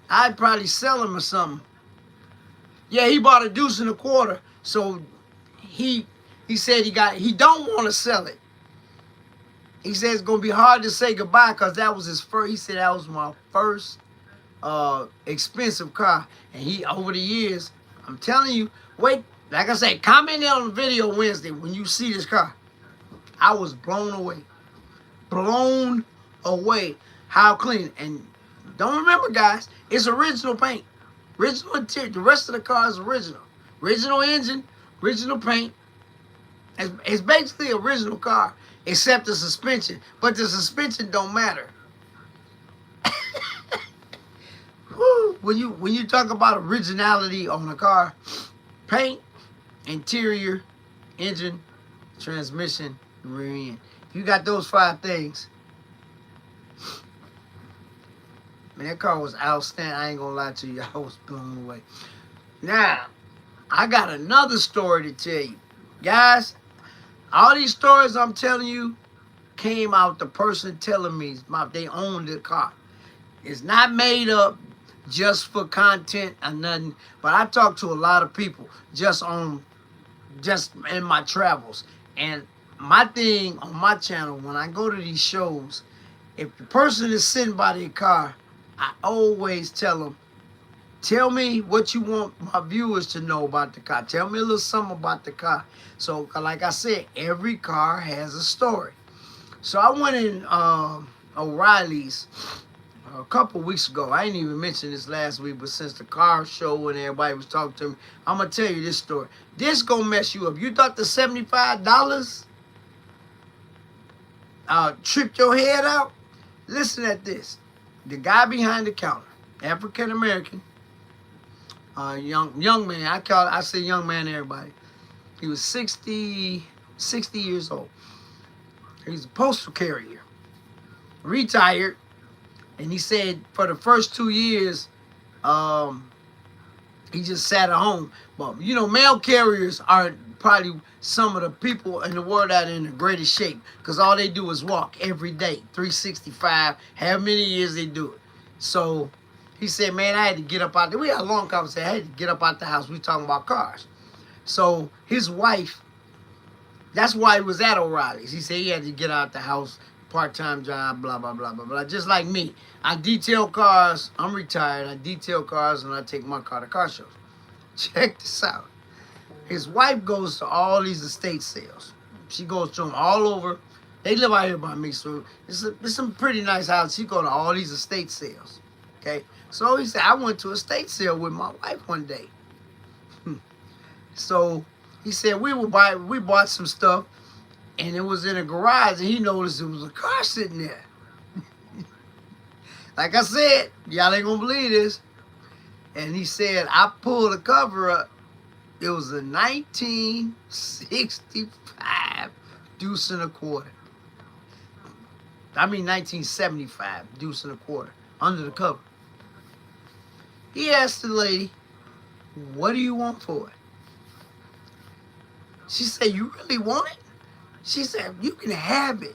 I'd probably sell them or something. Yeah, he bought a $1.25. So he said he don't want to sell it. He said it's going to be hard to say goodbye because that was his first. He said that was my first expensive car. And he, over the years, I'm telling you, wait, like I said, comment on the video Wednesday when you see this car. I was blown away. Blown away how clean. And don't remember, guys, it's original paint. Original interior. The rest of the car is original. Original engine, original paint. It's basically an original car, except the suspension. But the suspension don't matter. when you talk about originality on a car, paint, interior, engine, transmission, rear end. If you got those 5 things, man, that car was outstanding. I ain't gonna lie to you, I was blown away. Now, I got another story to tell you. Guys, all these stories I'm telling you came out the person telling me they own the car. It's not made up just for content or nothing, but I talk to a lot of people just in my travels. And my thing on my channel, when I go to these shows, if the person is sitting by their car, I always tell them, tell me what you want my viewers to know about the car. Tell me a little something about the car. So, like I said, every car has a story. So I went in O'Reilly's a couple weeks ago. I didn't even mention this last week, but since the car show and everybody was talking to me, I'm going to tell you this story. This going to mess you up. You thought the $75 tripped your head out? Listen at this. The guy behind the counter, African-American, young man. I say young man to everybody. He was 60 years old. He's a postal carrier. Retired. And he said for the first 2 years, he just sat at home. But, you know, mail carriers are probably some of the people in the world that are in the greatest shape. Because all they do is walk every day, 365, however many years they do it. So he said, man, I had to get up out there. We had a long conversation. I had to get up out the house. We talking about cars. So his wife, that's why he was at O'Reilly's. He said he had to get out the house, part-time job, blah, blah, blah, blah, blah. Just like me. I detail cars. I'm retired. I detail cars and I take my car to car shows. Check this out. His wife goes to all these estate sales. She goes to them all over. They live out here by me, so it's some pretty nice house. She go to all these estate sales. Okay? So he said, I went to a estate sale with my wife one day. So he said, we bought some stuff, and it was in a garage, and he noticed there was a car sitting there. Like I said, y'all ain't gonna believe this. And he said, I pulled the cover up. It was a 1965 deuce and a quarter. I mean 1975 deuce and a quarter under the cover. He asked the lady, what do you want for it? She said, you really want it? She said, you can have it.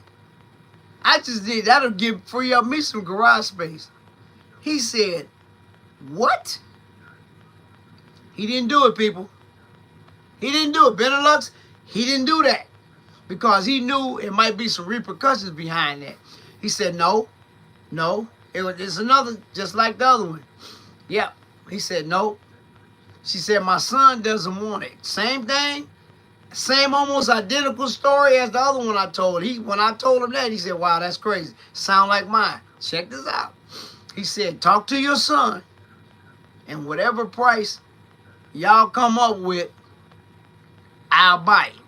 I just did. That'll free up me some garage space. He said, what? He didn't do it, people. He didn't do it. Benelux, he didn't do that. Because he knew it might be some repercussions behind that. He said, no. It's another, just like the other one. Yeah. He said, no. She said, my son doesn't want it. Same thing. Same almost identical story as the other one I told. When I told him that, he said, wow, that's crazy. Sound like mine. Check this out. He said, talk to your son. And whatever price y'all come up with, I'll buy it.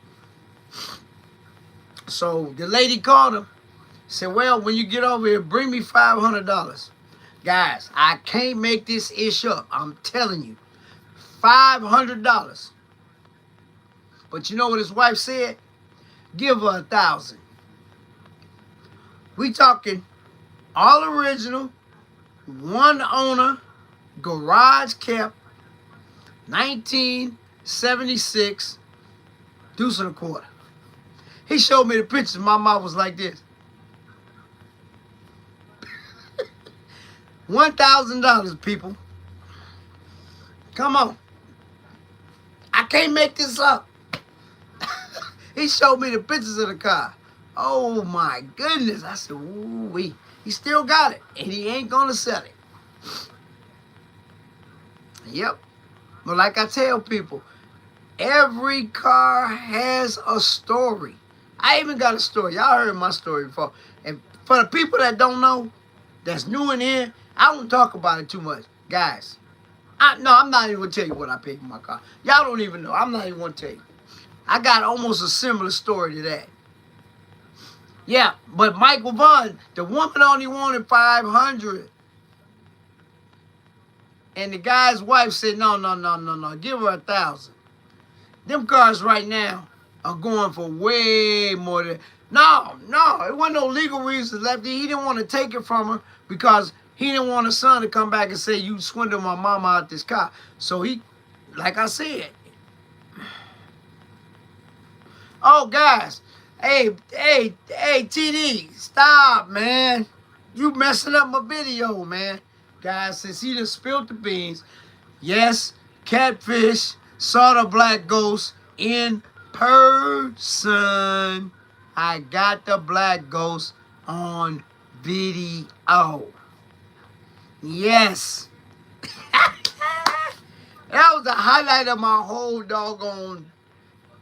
So the lady called him. Said, well, when you get over here, bring me $500. Guys, I can't make this ish up. I'm telling you. $500. But you know what his wife said? Give her $1,000. We talking all original, one owner, garage kept, 1976, deuce and a quarter. He showed me the pictures. My mouth was like this. $1,000, people. Come on. I can't make this up. He showed me the pictures of the car. Oh my goodness. I said, ooh, he still got it. And he ain't gonna sell it. Yep. But like I tell people, every car has a story. I even got a story. Y'all heard my story before. And for the people that don't know, that's new in here, I don't talk about it too much. Guys, I'm not even going to tell you what I paid for my car. Y'all don't even know. I'm not even going to tell you. I got almost a similar story to that. Yeah, but Michael Vaughn, the woman only wanted $500. And the guy's wife said, no, give her $1,000. Them cars right now are going for way more than... No, it wasn't no legal reasons left. He didn't want to take it from her because he didn't want his son to come back and say, you swindled my mama out this car. So he, like I said... Oh, guys. Hey, TD, stop, man. You messing up my video, man. Guys, since he just spilled the beans, yes, Catfish saw the black ghost in person. I got the black ghost on video. Yes. That was the highlight of my whole doggone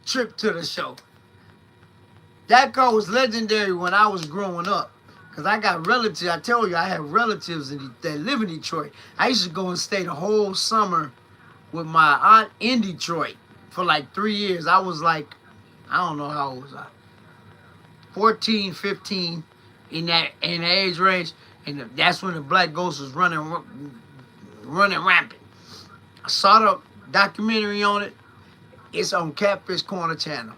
trip to the show. That car was legendary when I was growing up. Because I got relatives. I told you, I have relatives that live in Detroit. I used to go and stay the whole summer with my aunt in Detroit for like 3 years. I was like, I don't know how old was I. 14, 15 in that age range. And that's when the black ghost was running rampant. I saw the documentary on it. It's on Catfish Corner channel.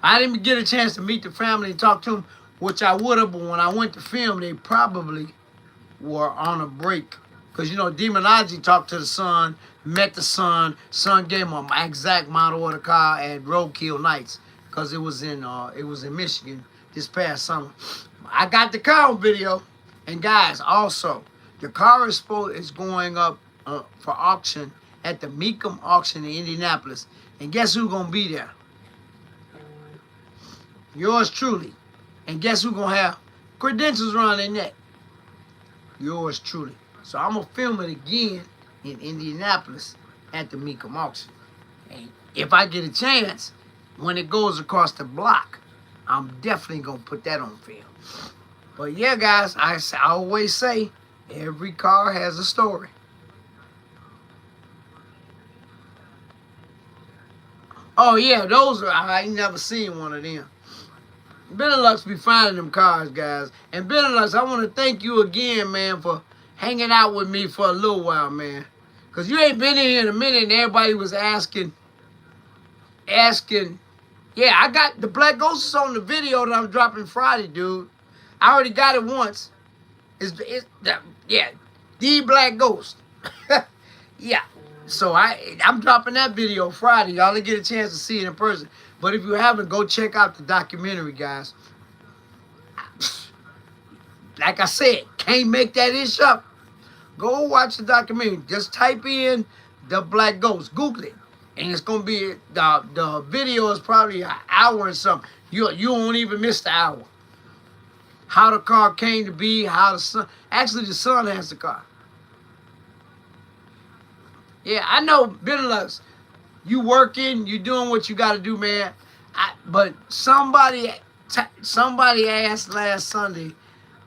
I didn't get a chance to meet the family and talk to them, which I would have, but when I went to film, they probably were on a break. Because, you know, Demonology talked to the son, met the son. Son gave him an exact model of the car at Roadkill Nights. Because it was in Michigan this past summer. I got the car on video. And guys, also, the car is going up for auction at the Mecum auction in Indianapolis. And guess who's going to be there? Yours truly. And guess who's going to have credentials around their neck? Yours truly. So I'm going to film it again in Indianapolis at the Mecum auction. And if I get a chance, when it goes across the block, I'm definitely going to put that on film. But yeah, guys, I always say, every car has a story. Oh yeah, I ain't never seen one of them. Benelux be finding them cars, guys. And Benelux, I want to thank you again, man, for hanging out with me for a little while, man. Because you ain't been in here in a minute and everybody was asking. Yeah, I got the Black Ghosts on the video that I'm dropping Friday, dude. I already got it once. The Black Ghost. Yeah. So I'm dropping that video Friday. Y'all didn't get a chance to see it in person. But if you haven't, go check out the documentary, guys. Like I said, can't make that ish up. Go watch the documentary. Just type in the Black Ghost. Google it. And it's going to be, the video is probably an hour and something. You won't even miss the hour. How the car came to be, how the son, actually the son has the car. Yeah, I know, Benelux, you working, you doing what you got to do, man. But somebody asked last Sunday,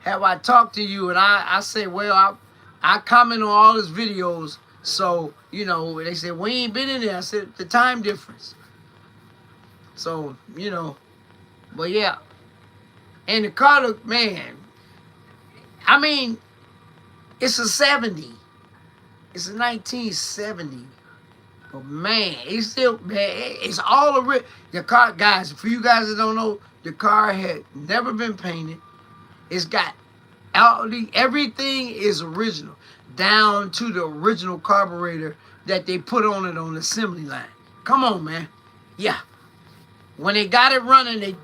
have I talked to you? And I say, well, I comment on all his videos. So, you know, they said, we ain't been in there. I said, the time difference. So, you know, but yeah. And the car look, man, I mean, it's a 70. It's a 1970. But man, it's still, man, it's all the car, guys, for you guys that don't know, the car had never been painted. It's got everything is original, down to the original carburetor that they put on it on the assembly line. Come on, man. Yeah. When they got it running,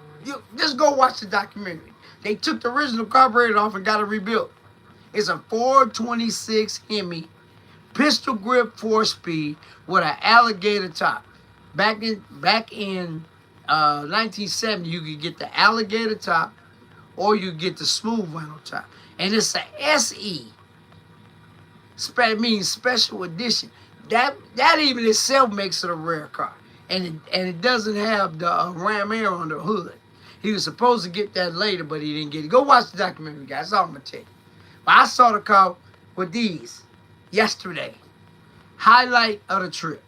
just go watch the documentary. They took the original carburetor off and got it rebuilt. It's a 426 Hemi, pistol grip 4-speed with an alligator top. Back in 1970, you could get the alligator top, or you get the smooth vinyl top, and it's a SE. Means special edition. That even itself makes it a rare car, and it doesn't have the ram air on the hood. He was supposed to get that later, but he didn't get it. Go watch the documentary, guys. That's all I'm gonna tell you. But I saw the car with these yesterday. Highlight of the trip.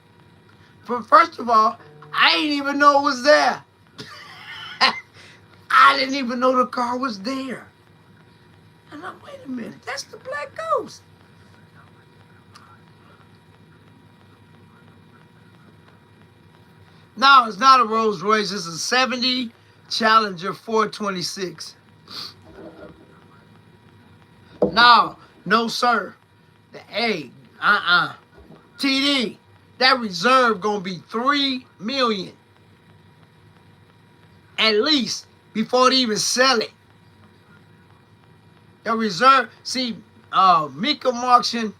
But first of all, I didn't even know it was there. I didn't even know the car was there. And I'm, wait a minute, that's the Black Ghost. No, it's not a Rolls Royce. It's a 70 Challenger 426. No, sir. Hey, TD, that reserve gonna be $3 million. At least before they even sell it. The reserve, see, Mecum auction.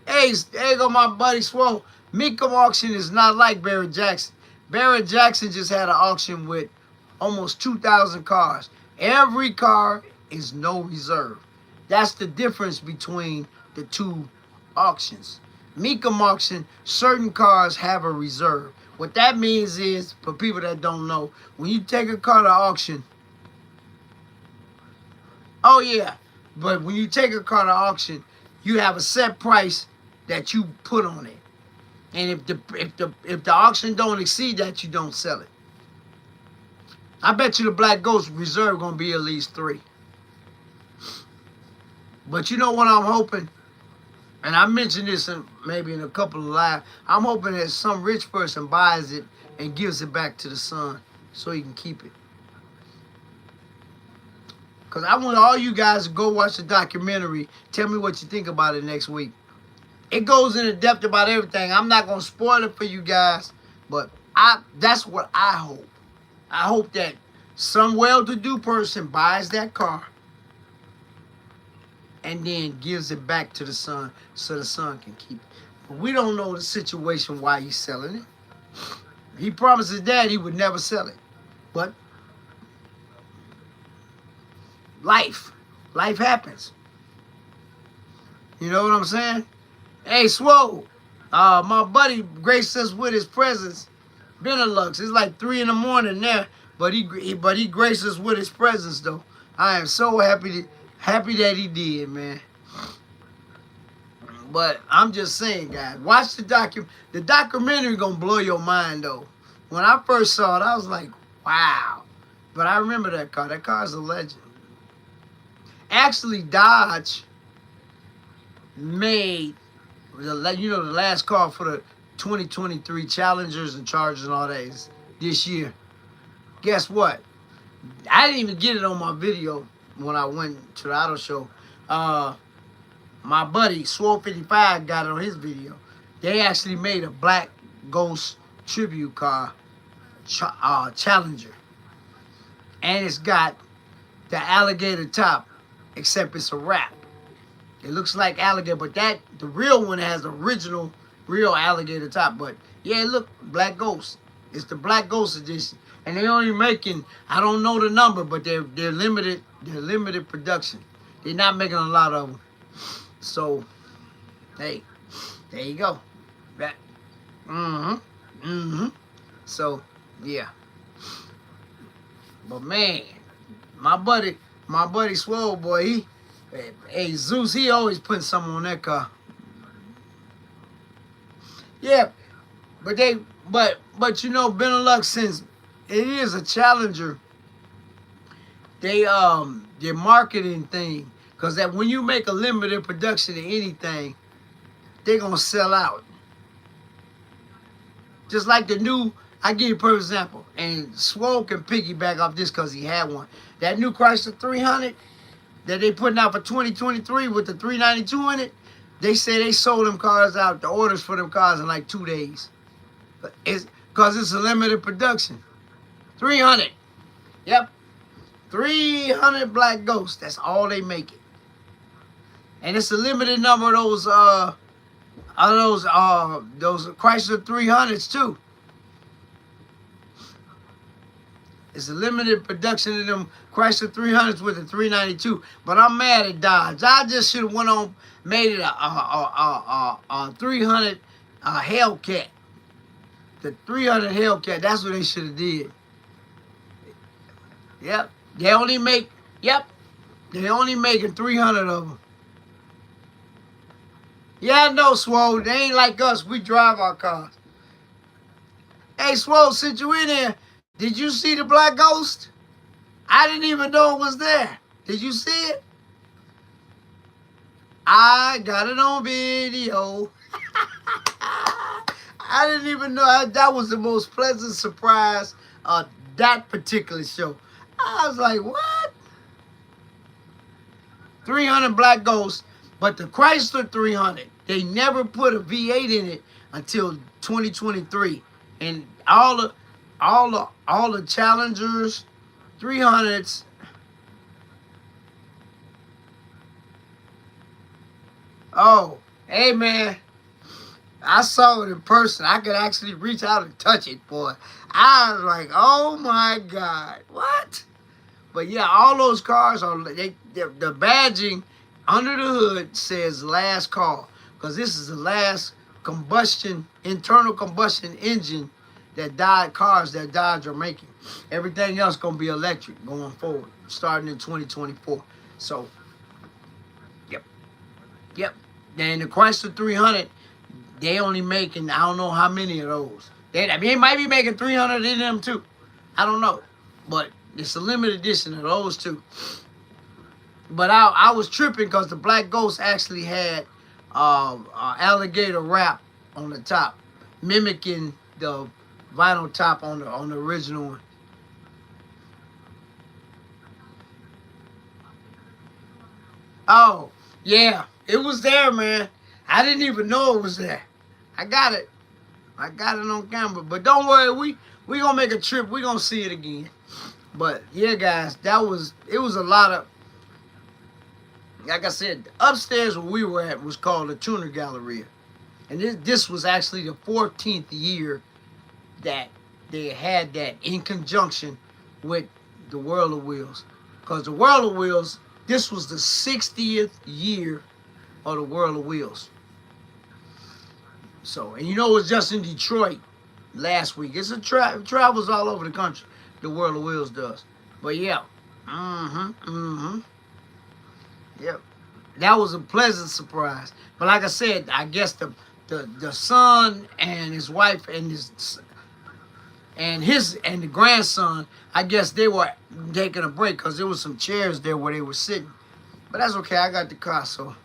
Hey, there go my buddy Swole. Mecum auction is not like Barrett Jackson. Barrett Jackson just had an auction with almost 2,000 cars. Every car is no reserve. That's the difference between the two auctions. Mecum auction, certain cars have a reserve. What that means is, for people that don't know, when you take a car to auction, oh yeah, but when you take a car to auction, you have a set price that you put on it. And if the auction don't exceed that, you don't sell it. I bet you the Black Ghost reserve gonna be at least 3. But you know what I'm hoping? And I mentioned this maybe in a couple of lives. I'm hoping that some rich person buys it and gives it back to the son so he can keep it. Because I want all you guys to go watch the documentary. Tell me what you think about it next week. It goes into depth about everything. I'm not going to spoil it for you guys. But that's what I hope. I hope that some well-to-do person buys that car and then gives it back to the son so the son can keep it. But we don't know the situation why he's selling it. He promised his dad he would never sell it. But life happens. You know what I'm saying? Hey, Swole, my buddy graced us with his presence. Benelux, it's like 3 in the morning there, but he graced us with his presence though. I am so happy that he did, man. But I'm just saying, guys, watch the documentary gonna blow your mind though. When I first saw it, I was like, wow. But I remember that car. That car is a legend. Actually, Dodge made the last car for the 2023 Challengers and Chargers and all that is this year. Guess what? I didn't even get it on my video when I went to the auto show. My buddy Swole55 got it on his video. They actually made a Black Ghost tribute car, Challenger, and it's got the alligator top, except it's a wrap. It looks like alligator, but the real one has the original real alligator top. But yeah, look, Black Ghost. It's the Black Ghost edition, and they're only making, I don't know the number, but they're limited. They're limited production. They're not making a lot of them. So, hey, there you go. That. So, yeah. But man, my buddy Swole boy, hey Zeus, he always putting something on that car. Yeah, but you know, Benelux, since it is a Challenger, their marketing thing, because that when you make a limited production of anything, they're gonna sell out. Just like the new, I give you a perfect example, and Swole can piggyback off this because he had one. That new Chrysler 300 that they putting out for 2023 with the 392 in it, they say they sold them cars out, the orders for them cars in like 2 days. It's because it's a limited production. 300. Yep. 300 Black Ghosts. That's all they make it. And it's a limited number of those Chrysler 300s too. It's a limited production of them Chrysler 300s with the 392. But I'm mad at Dodge. I just should have went on, made it a 300 Hellcat. The 300 Hellcat. That's what they should have did. Yep. They only make, they only making 300 of them. Yeah, I know, Swole. They ain't like us. We drive our cars. Hey, Swole, since you in here, did you see the Black Ghost? I didn't even know it was there. Did you see it? I got it on video. I didn't even know. That was the most pleasant surprise of that particular show. I was like, what? 300 Black Ghosts, but the Chrysler 300, they never put a V8 in it until 2023. And all the Challengers, 300s. Oh, hey man, I saw it in person. I could actually reach out and touch it, boy. I was like, oh my God, what? But yeah, all those cars are, the badging under the hood says last call, because this is the last internal combustion engine that Dodge are making. Everything else gonna be electric going forward, starting in 2024. So, yep. And the Chrysler 300, they only making, I don't know how many of those. They might be making 300 in them too. I don't know, but it's a limited edition of those two. But I was tripping because the Black Ghost actually had alligator wrap on the top, mimicking the vinyl top on the original one. Oh, yeah, it was there, man. I didn't even know it was there. I got it on camera. But don't worry, we gonna make a trip. We gonna see it again. But yeah, guys, it was a lot of, like I said, upstairs where we were at was called the Tuner Galleria. And this was actually the 14th year that they had that in conjunction with the World of Wheels. Because the World of Wheels, this was the 60th year of the World of Wheels. So, and you know, it was just in Detroit last week. It's it travels all over the country. The World of Wheels does. But yeah. Yep. That was a pleasant surprise. But like I said, I guess the son and his wife and the grandson, I guess they were taking a break because there was some chairs there where they were sitting. But that's okay. I got the car, so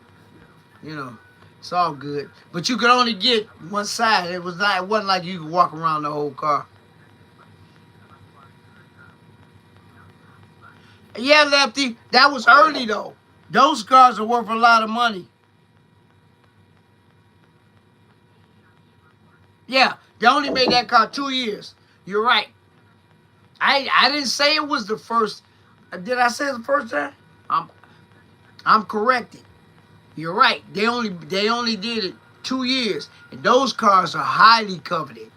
you know, it's all good. But you could only get one side. It wasn't like you could walk around the whole car. Yeah, Lefty, that was early though. Those cars are worth a lot of money. Yeah, they only made that car 2 years. You're right. I didn't say it was the first. Did I say it the first time? I'm corrected. You're right. They only did it 2 years, and those cars are highly coveted.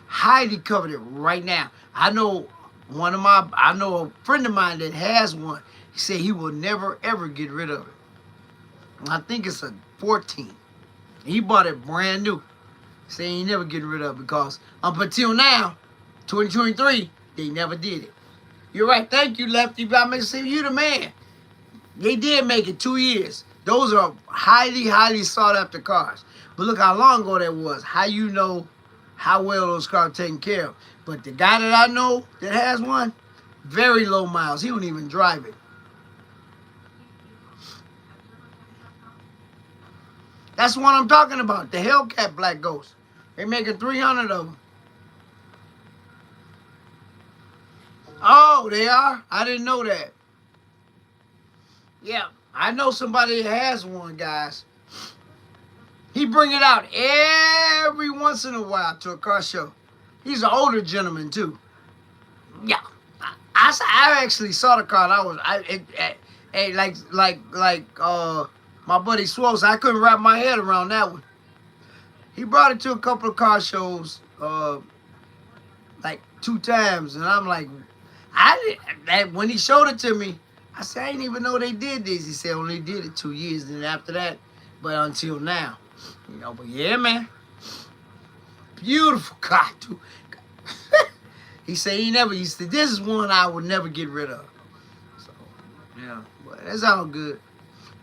Highly coveted right now. I know a friend of mine that has one. He said he will never ever get rid of it. I think it's a 14. He bought it brand new. He said he never get rid of it because up until now, 2023, they never did it. You're right. Thank you, Lefty. I say you the man. They did make it 2 years. Those are highly, highly sought after cars. But look how long ago that was. How you know how well those cars are taken care of. But the guy that I know that has one, very low miles. He wouldn't even drive it. That's the one I'm talking about. The Hellcat Black Ghost. They're making 300 of them. Oh, they are? I didn't know that. Yeah, I know somebody that has one, guys. He bring it out every once in a while to a car show. He's an older gentleman too. Yeah, I actually saw the car. My buddy Swole, I couldn't wrap my head around that one. He brought it to a couple of car shows, like 2 times, and I'm like, When he showed it to me, I said, I didn't even know they did this. He said, only did it 2 years. Then after that, but until now. You know, but yeah, man. Beautiful car, too. He said he said, this is one I would never get rid of. So, yeah, but it's all good.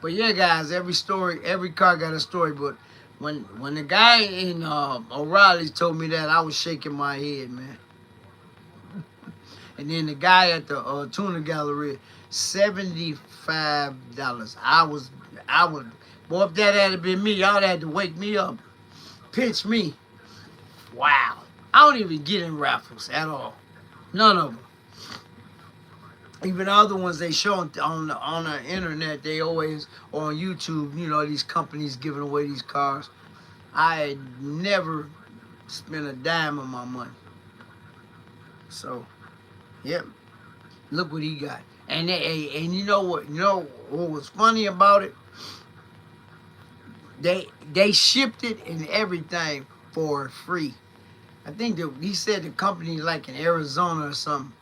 But yeah, guys, every car got a story. But when the guy in O'Reilly's told me that, I was shaking my head, man. And then the guy at the tuna Galleria, $75. Boy, if that had been me, y'all had to wake me up, pinch me. Wow. I don't even get in raffles at all. None of them. Even the other ones they show on the internet, they always, or on YouTube, you know, these companies giving away these cars. I never spent a dime of my money. So, yep. Look what he got. And you know what? You know what was funny about it? They shipped it and everything for free. I think he said the company like in Arizona or something.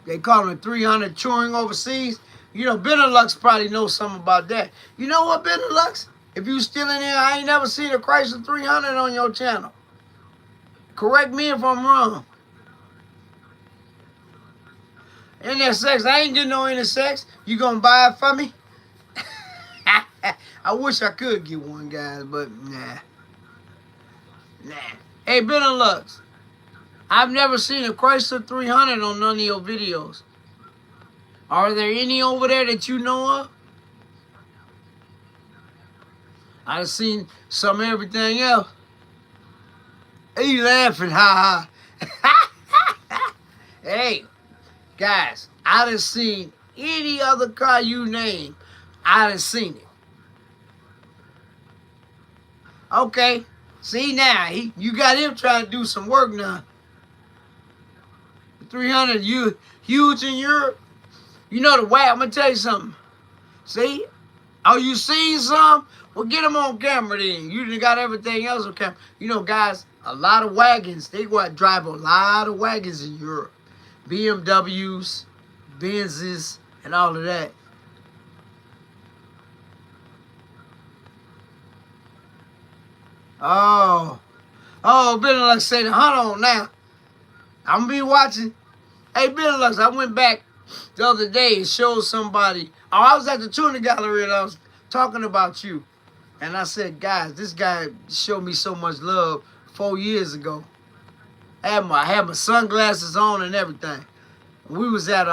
They call it 300 touring overseas. You know, Benelux probably knows something about that. You know what, Benelux? If you still in here, I ain't never seen a Chrysler 300 on your channel. Correct me if I'm wrong. NSX, I ain't getting no NSX. You gonna buy it for me? I wish I could get one, guys, but nah. Hey, Benelux, I've never seen a Chrysler 300 on none of your videos. Are there any over there that you know of? I've seen some of everything else. He laughing, ha ha. Hey, guys, I done seen any other car you name. I done seen it. Okay, see now, you got him trying to do some work now. 300, you huge in Europe. You know the way, I'm going to tell you something. See? Oh, you seen some? Well, get them on camera then. You done got everything else on camera. You know, guys, a lot of wagons, they go out and drive a lot of wagons in Europe. BMWs, Benzes, and all of that. Oh, Benelux said, hold on now. I'm going to be watching. Hey, Benelux, I went back the other day and showed somebody. Oh, I was at the Tuna Gallery and I was talking about you. And I said, guys, this guy showed me so much love 4 years ago. I had my sunglasses on and everything. We was at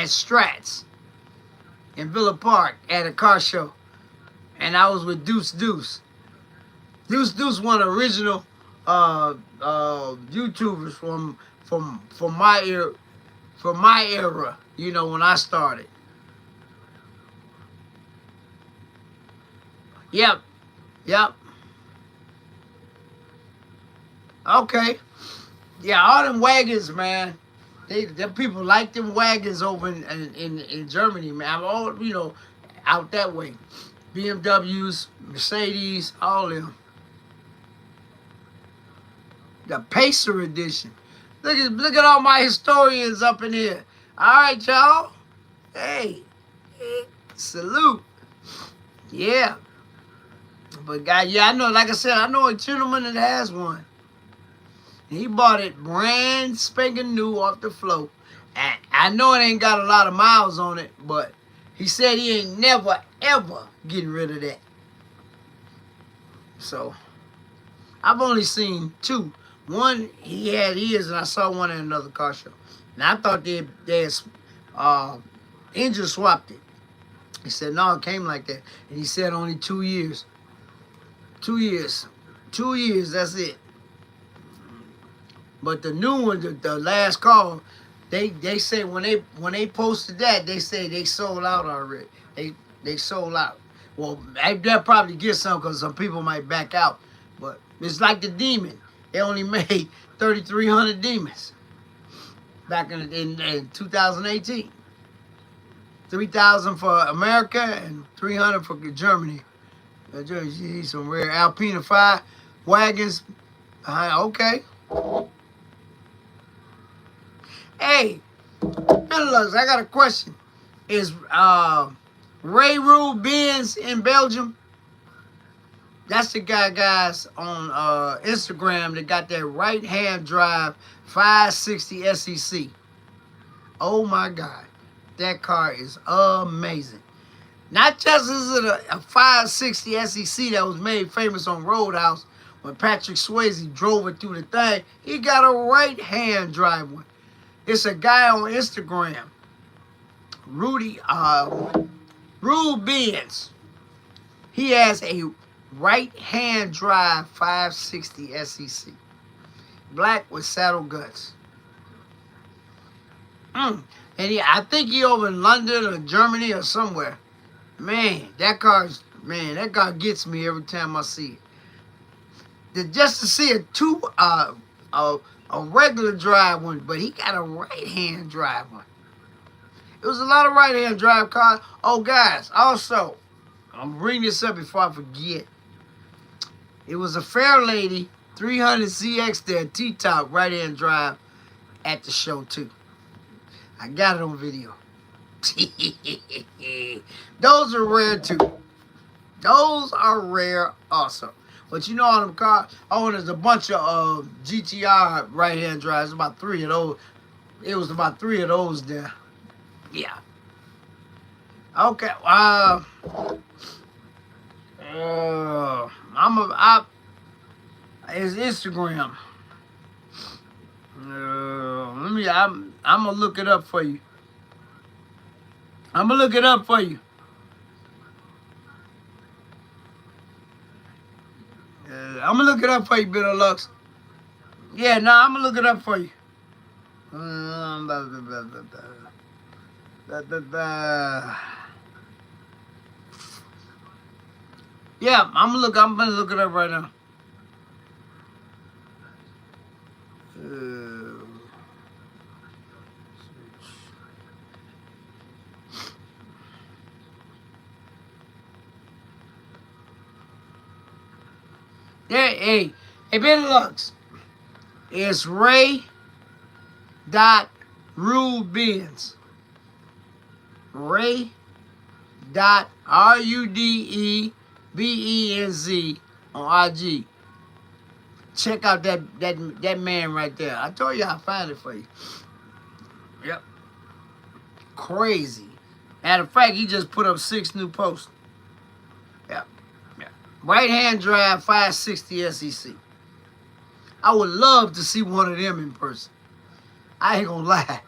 Struts in Villa Park at a car show. And I was with Deuce. Deuce one of the original YouTubers from my era, you know, when I started. Yep. Okay. Yeah, all them wagons, man. The people like them wagons over in Germany, man. I'm all, you know, out that way. BMWs, Mercedes, all them. The Pacer edition. Look at all my historians up in here. All right, y'all. Hey, salute. Yeah. But guy, yeah, I know. Like I said, I know a gentleman that has one. He bought it brand spanking new off the float. And I know it ain't got a lot of miles on it, but he said he ain't never ever getting rid of that. So I've only seen two. One, he had his, and I saw one at another car show. And I thought they engine swapped it. He said, no, it came like that. And he said only 2 years. 2 years. 2 years, that's it. But the new one, the last call, they say when they posted that, they say they sold out already. They sold out. Well, they'll probably get some because some people might back out. But it's like the Demon. They only made 3,300 Demons back in 2018. 3,000 for America and 300 for Germany. You need some rare Alpina 5 wagons. Okay. Hey, fellas, I got a question. Is Ray Rule Benz in Belgium? That's the guy, guys, on Instagram that got that right-hand drive 560 SEC. Oh my God, that car is amazing. Not just is it a 560 SEC that was made famous on Roadhouse when Patrick Swayze drove it through the thing. He got a right-hand drive one. It's a guy on Instagram, Rule Benz. He has a right-hand drive 560 SEC. Black with saddle guts. And I think he over in London or Germany or somewhere. Man, that car gets me every time I see it. Just to see a regular drive one, but he got a right-hand drive one. It was a lot of right-hand drive cars. Oh, guys, also, I'm bringing this up before I forget. It was a Fairlady 300ZX there, T-top right-hand drive at the show, too. I got it on video. Those are rare, too. Those are rare also. But you know on them cars, oh, there's a bunch of GTR right-hand drives. About 3 of those. It was about 3 of those there. Yeah. Okay. It's Instagram. I'm gonna look it up for you. I'm gonna look it up for you. I'm gonna look it up for you, Bitter Lux. Yeah, no, I'm gonna look it up for you. Yeah, I'm gonna look it up right now. Yeah, hey, Bitter Lux. It's Ray.Rubenz. Ray.Rudebenz on IG. Check out that man right there. I told you I'll find it for you. Yep. Crazy. Matter of fact, he just put up 6 new posts. Yep. Right-hand drive 560 SEC. I would love to see one of them in person. I ain't gonna lie.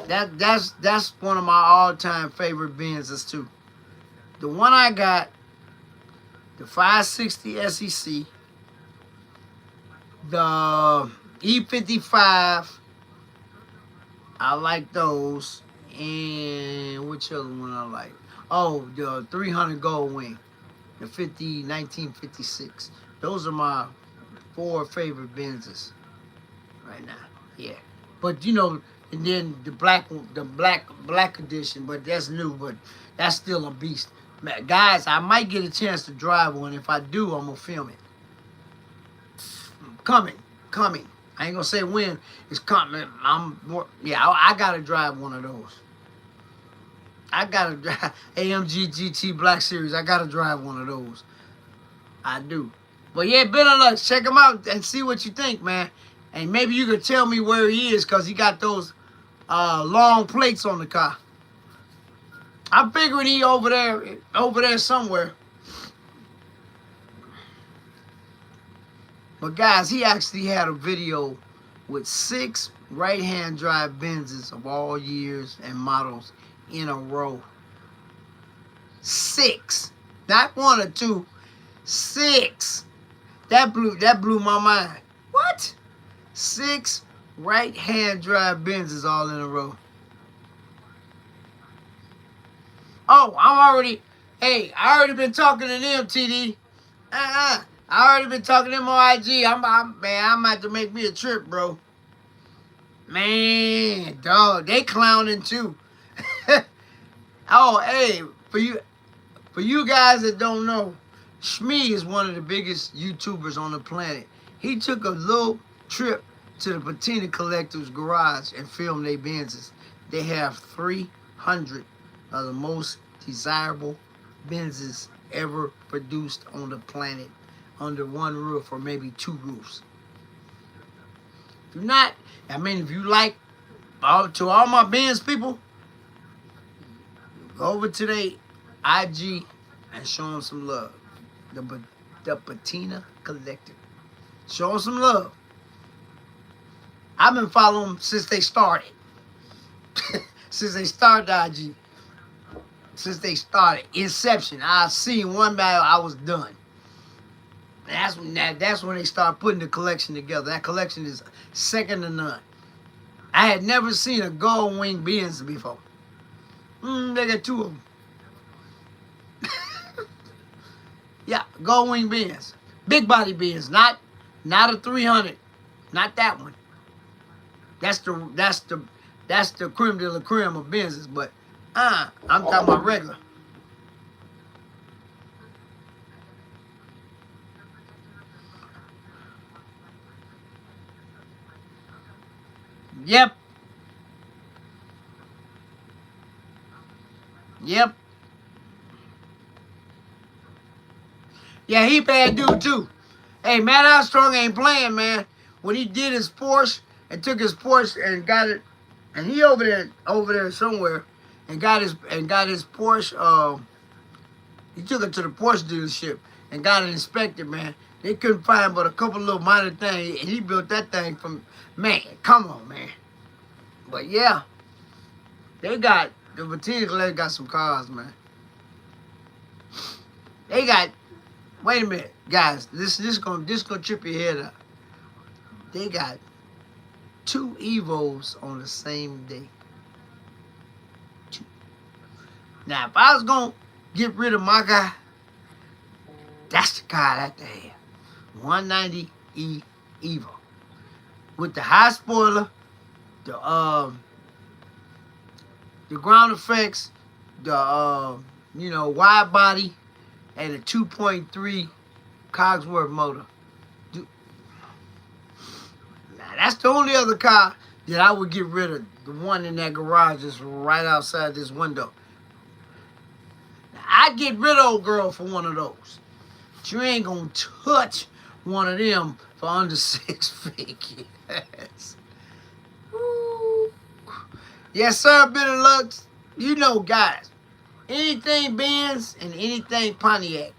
That's one of my all-time favorite Benzes too. The one I got, the 560 SEC, the E55. I like those. And which other one I like? Oh, the 300 Gold Wing, the 1956. Those are my 4 favorite Benzes right now. Yeah, but you know, and then the black edition, but that's new, but that's still a beast. Man, guys, I might get a chance to drive one. If I do, I'm gonna film it. Coming. I ain't gonna say when. It's coming. I gotta drive one of those. I gotta drive AMG GT Black Series. I gotta drive one of those. I do. But yeah, Bitter Lux, check him out and see what you think, man. And maybe you could tell me where he is, because he got those long plates on the car. I'm figuring he over there somewhere. But guys, he actually had a video with 6 right-hand drive Benzes of all years and models in a row. 6. Not 1 or 2. 6. That blew my mind. What? 6 right-hand drive Benzes all in a row. Oh, I already been talking to them, TD. I already been talking to them on IG. I'm about to make me a trip, bro. Man, dog, they clowning too. Oh, hey, for you guys that don't know, Shmee is one of the biggest YouTubers on the planet. He took a little trip to the patina collector's garage and film their Benzes. They have 300 of the most desirable Benzes ever produced on the planet under one roof or maybe two roofs. If you're not, I mean, if you like, to all my Benz people, go over to their IG and show them some love. The Patina Collector. Show them some love. I've been following them since they started. Since they started IG. Since they started. Inception. I seen one battle, I was done. That's when they start putting the collection together. That collection is second to none. I had never seen a gold wing Benz before. They got two of them. Yeah, gold wing Benz. Big body Benz, not a 300. Not that one. That's the creme de la creme of Benzes, but I'm talking about regular. Yep. Yep. Yeah, he bad dude too. Hey, Matt Armstrong ain't playing, man. When he did his Porsche and took his Porsche and got it, and he over there somewhere, and got his Porsche. He took it to the Porsche dealership and got it inspected, man. They couldn't find but a couple little minor things, and he built that thing from, man, come on, man. But yeah, they got, the Patina Collector got some cars, man. They got, wait a minute, guys, this gonna trip your head up. They got 2 Evos on the same day. 2. Now, if I was gonna get rid of my guy, that's the car I have to have. 190E Evo. With the high spoiler, the ground effects, the wide body, and a 2.3 Cogsworth motor. Now, that's the only other car that I would get rid of. The one in that garage is right outside this window. Now, I'd get rid of old girl for one of those. But you ain't gonna touch one of them for under 6 figures. Ooh. Yes, sir, Billy Lux. You know, guys, anything Benz and anything Pontiac,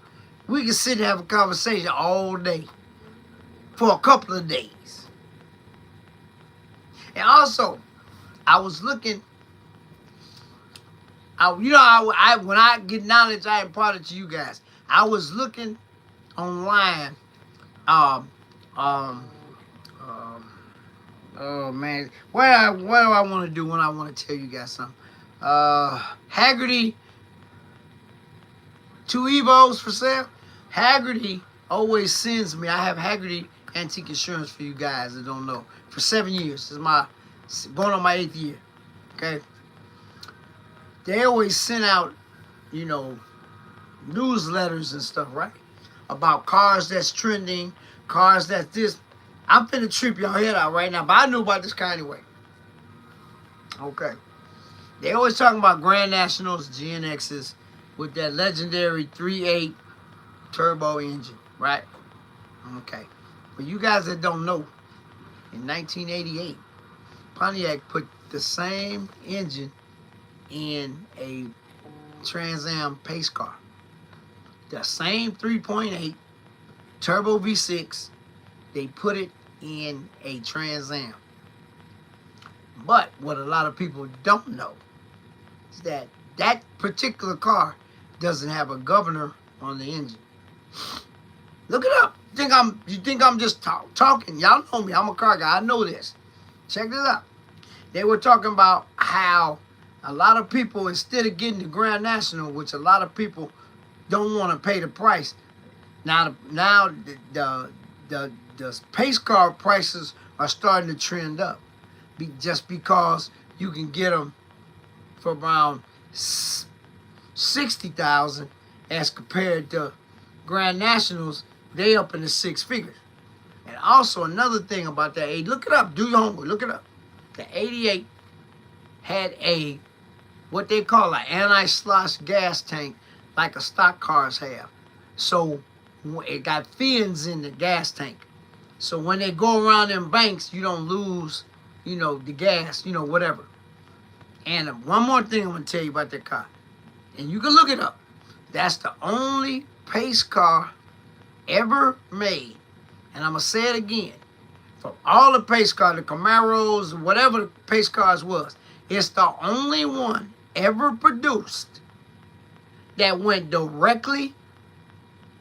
we can sit and have a conversation all day for a couple of days. And also, I was looking, when I get knowledge, I impart it to you guys. I was looking online, oh man, what do I want to do when I want to tell you guys something? Haggerty, 2 Evos for sale. Haggerty always sends me. I have Haggerty Antique Insurance for you guys that don't know. For 7 years. This is going on my 8th year. Okay. They always send out, newsletters and stuff, right? About cars that's trending, cars that's this. I'm finna trip y'all head out right now, but I knew about this car anyway. Okay. They always talking about Grand Nationals, GNXs, with that legendary 3.8 turbo engine, right? Okay. For you guys that don't know, in 1988, Pontiac put the same engine in a Trans Am pace car. The same 3.8 turbo V6, they put it in a Trans Am. But what a lot of people don't know is that that particular car doesn't have a governor on the engine. Look it up. You think I'm just talking? Y'all know me. I'm a car guy. I know this. Check this out. They were talking about how a lot of people, instead of getting the Grand National, which a lot of people don't want to pay the price. Now the pace car prices are starting to trend up, just because you can get them for around $60,000 as compared to Grand Nationals. They up in the 6 figures, and also another thing about that 88, look it up, do your homework, look it up. The 88 had what they call an anti-slosh gas tank, like a stock cars have. So it got fins in the gas tank. So when they go around them banks, you don't lose, the gas, whatever. And one more thing I'm going to tell you about that car. And you can look it up. That's the only pace car ever made. And I'm going to say it again. From all the pace cars, the Camaros, whatever the pace cars was, it's the only one ever produced that went directly.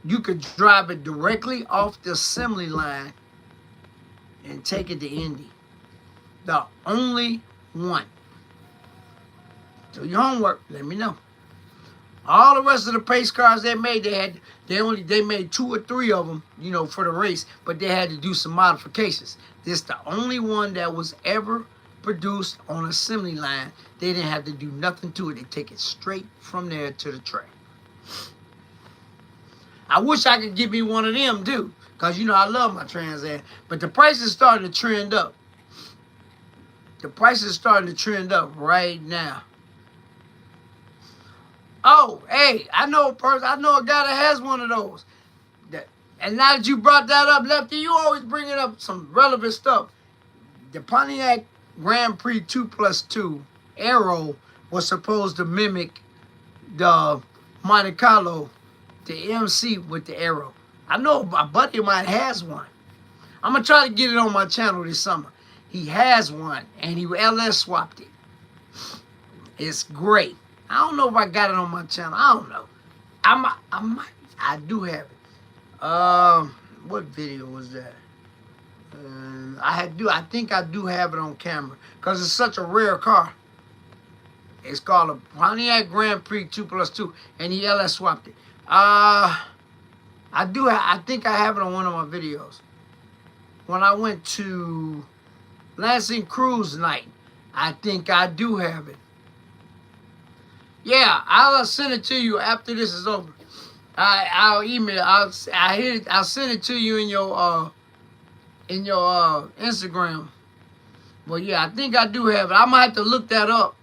You could drive it directly off the assembly line and take it to Indy. The only one. Do your homework. Let me know. All the rest of the pace cars they made, they made 2 or 3 of them, for the race, but they had to do some modifications. This the only one that was ever produced on assembly line. They didn't have to do nothing to it. They take it straight from there to the track. I wish I could give me one of them too, because I love my Trans Am. But the price is starting to trend up. The price is starting to trend up right now. Oh, hey, I know a guy that has one of those. And now that you brought that up, Lefty, you always bringing up some relevant stuff. The Pontiac Grand Prix 2+2 Aero was supposed to mimic the Monte Carlo, the MC with the Aero. I know a buddy of mine has one. I'm going to try to get it on my channel this summer. He has one, and he LS swapped it. It's great. I don't know if I got it on my channel. I don't know. I do have it. What video was that? I think I do have it on camera because it's such a rare car. It's called a Pontiac Grand Prix 2+2, and he LS swapped it. I think I have it on one of my videos. When I went to Lansing Cruise Night, I think I do have it. Yeah, I'll send it to you after this is over. I'll email. I'll send it to you in your Instagram. Well, yeah, I think I do have it. I might have to look that up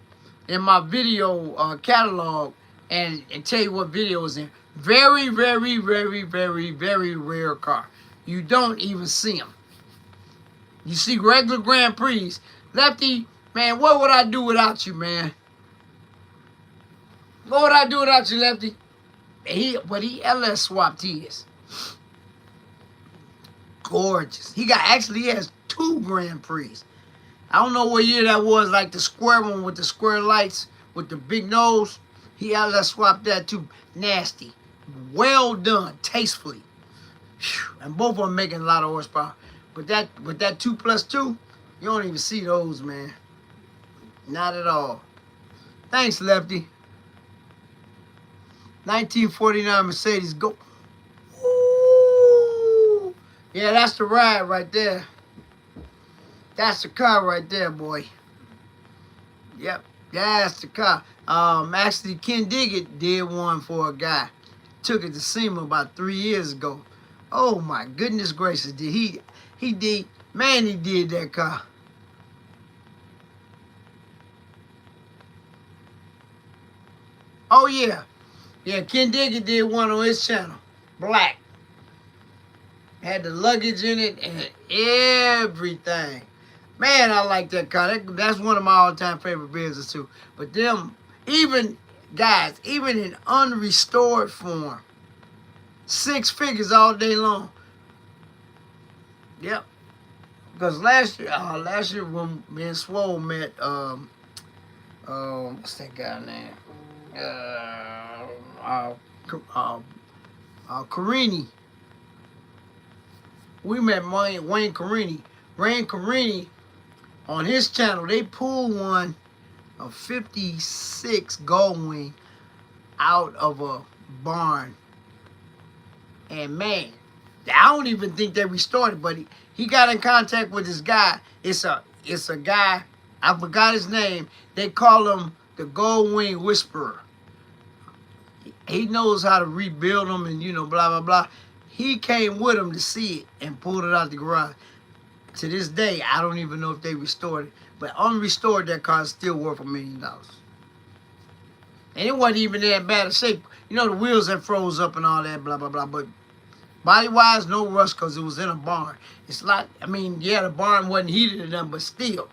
in my video catalog and tell you what video is in. Very, very, very, very, very rare car. You don't even see them. You see regular Grand Prix. Lefty, man, what would I do without you, man? What would I do without you, Lefty? But he LS swapped his. Gorgeous. He has 2 Grand Prix. I don't know what year that was, like the square one with the square lights with the big nose. He LS swapped that too. Nasty. Well done. Tastefully. And both of them making a lot of horsepower. But that 2+2, you don't even see those, man. Not at all. Thanks, Lefty. 1949 Mercedes, go. Ooh. Yeah, that's the ride right there. That's the car right there, boy. Yep, that's the car. Actually, Ken Diggett did one for a guy. Took it to SEMA about 3 years ago. Oh my goodness gracious, did he did, man, he did that car. Oh yeah. Yeah, Ken Diggett did one on his channel. Black. Had the luggage in it and everything. Man, I like that car. That's one of my all-time favorite businesses too. But them, even in unrestored form, 6 figures all day long. Yep. Because last year when me and Swole met, what's that guy name? Carini. We met Wayne Carini. Wayne Carini, on his channel, they pulled a 56 Goldwing out of a barn. And man, I don't even think they restored it, but he got in contact with this guy. It's a guy, I forgot his name. They call him the Goldwing Whisperer. He knows how to rebuild them and, blah, blah, blah. He came with him to see it and pulled it out the garage. To this day, I don't even know if they restored it. But unrestored, that car is still worth $1 million. And it wasn't even that bad of shape. You know, the wheels that froze up and all that, blah, blah, blah. But body-wise, no rust because it was in a barn. It's like, I mean, yeah, the barn wasn't heated enough, but still.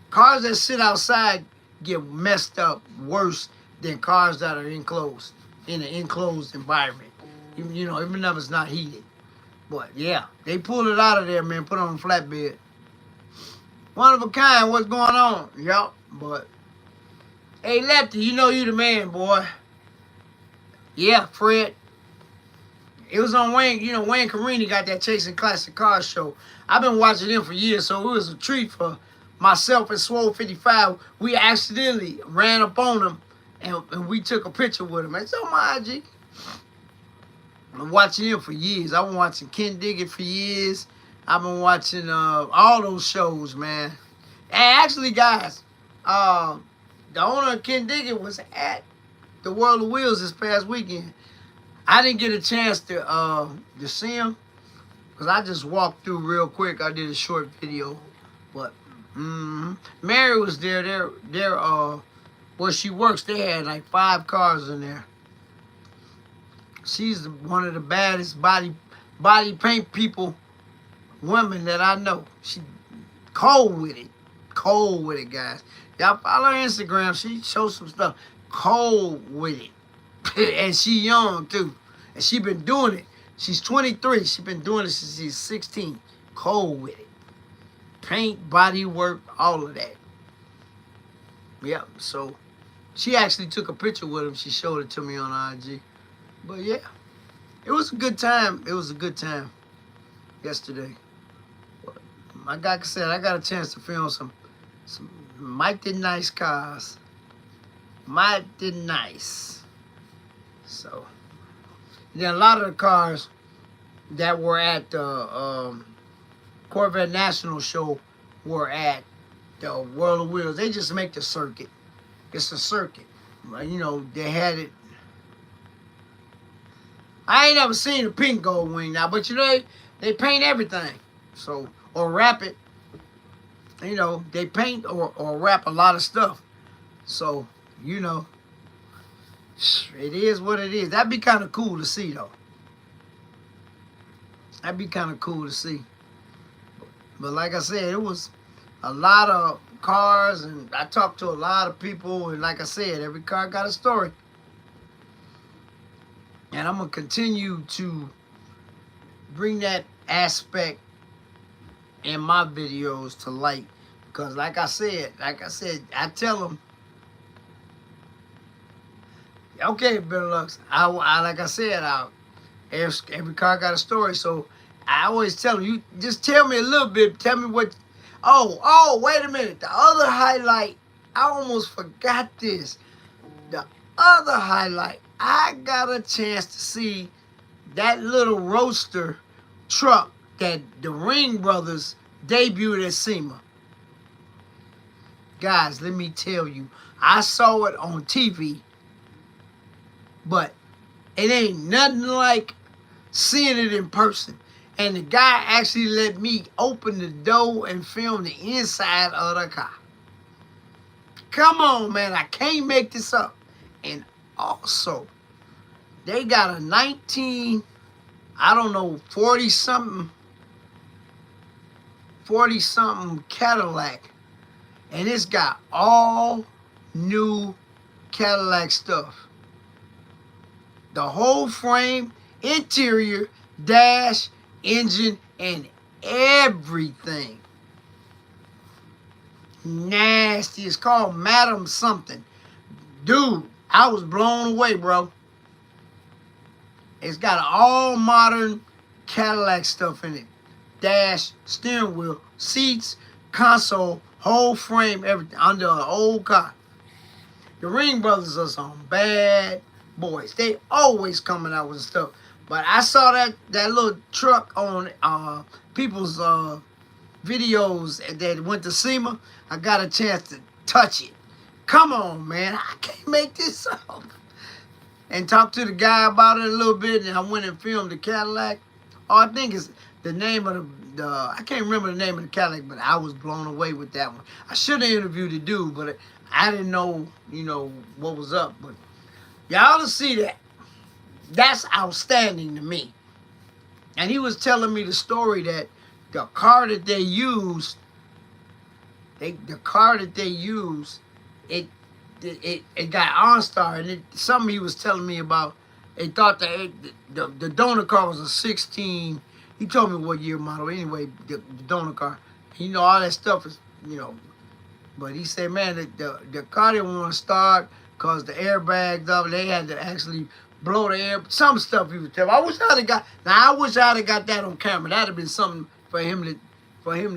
Cars that sit outside get messed up worse than cars that are enclosed, in an enclosed environment. You know, even if it's not heated. But, yeah, they pulled it out of there, man, put it on a flatbed. One of a kind, what's going on? Yup, but, hey, Lefty, you know you the man, boy. Yeah, Fred. It was on Wayne, you know, Wayne Carini got that Chasing Classic Cars show. I've been watching him for years, so it was a treat for myself and Swole 55. We accidentally ran up on him, and we took a picture with him. It's on my IG. I've been watching him for years. I've been watching Ken Diggett for years. I've been watching all those shows, man. And actually, guys, the owner of Ken Diggett was at the World of Wheels this past weekend. I didn't get a chance to see him because I just walked through real quick. I did a short video, but Mary was there. Where she works, they had like 5 cars in there. She's one of the baddest body paint women that I know. She cold with it, guys. Y'all follow her Instagram. She shows some stuff. Cold with it. And she young too. And she been doing it. She's 23. She been doing it since she's 16. Cold with it. Paint, body work, all of that. Yep. So she actually took a picture with him. She showed it to me on IG. But yeah, it was a good time. It was a good time yesterday. But like I said, I got a chance to film some mighty nice cars. Mighty nice. So, then a lot of the cars that were at the Corvette National Show were at the World of Wheels. They just make the circuit. It's a circuit. You know, they had it. I ain't never seen a pink gold wing now, but you know, they paint everything. So, or wrap it. You know, they paint or wrap a lot of stuff. So, you know, it is what it is. That'd be kind of cool to see, though. That'd be kind of cool to see. But like I said, it was a lot of cars, and I talked to a lot of people, and like I said, every car got a story. And I'm going to continue to bring that aspect in my videos to light. Because like I said, I tell them, okay, Bill Lux, like I said, every car got a story. So I always tell them, you just tell me a little bit. Tell me what. Oh, wait a minute. The other highlight, I almost forgot this. The other highlight, I got a chance to see that little roadster truck that the Ring brothers debuted at SEMA. Guys, let me tell you, I saw it on TV, but it ain't nothing like seeing it in person. And the guy actually let me open the door and film the inside of the car. Come on, man, I can't make this up. And also, they got a 40-something Cadillac. And it's got all new Cadillac stuff. The whole frame, interior, dash, engine, and everything. Nasty. It's called Madam something. Dude, I was blown away, bro. It's got all modern Cadillac stuff in it. Dash, steering wheel, seats, console, whole frame, everything, under an old car. The Ring brothers are some bad boys. They always coming out with stuff. But I saw that little truck on people's videos that went to SEMA. I got a chance to touch it. Come on, man. I can't make this up. and talked to the guy about it a little bit, and I went and filmed the Cadillac. Oh, I think it's the name of the I can't remember the name of the Cadillac, but I was blown away with that one. I should have interviewed the dude, but I didn't know, what was up. But y'all to see that. That's outstanding to me. And he was telling me the story that the car that they used, it got OnStar, and something he was telling me about. They thought that the donor car was a 16. He told me what year model. Anyway, the donor car. All that stuff is, But he said, man, the car didn't want to start because the airbags up. They had to actually blow the air. Some stuff he was telling me. I wish I'd have got that on camera. That'd have been something for him to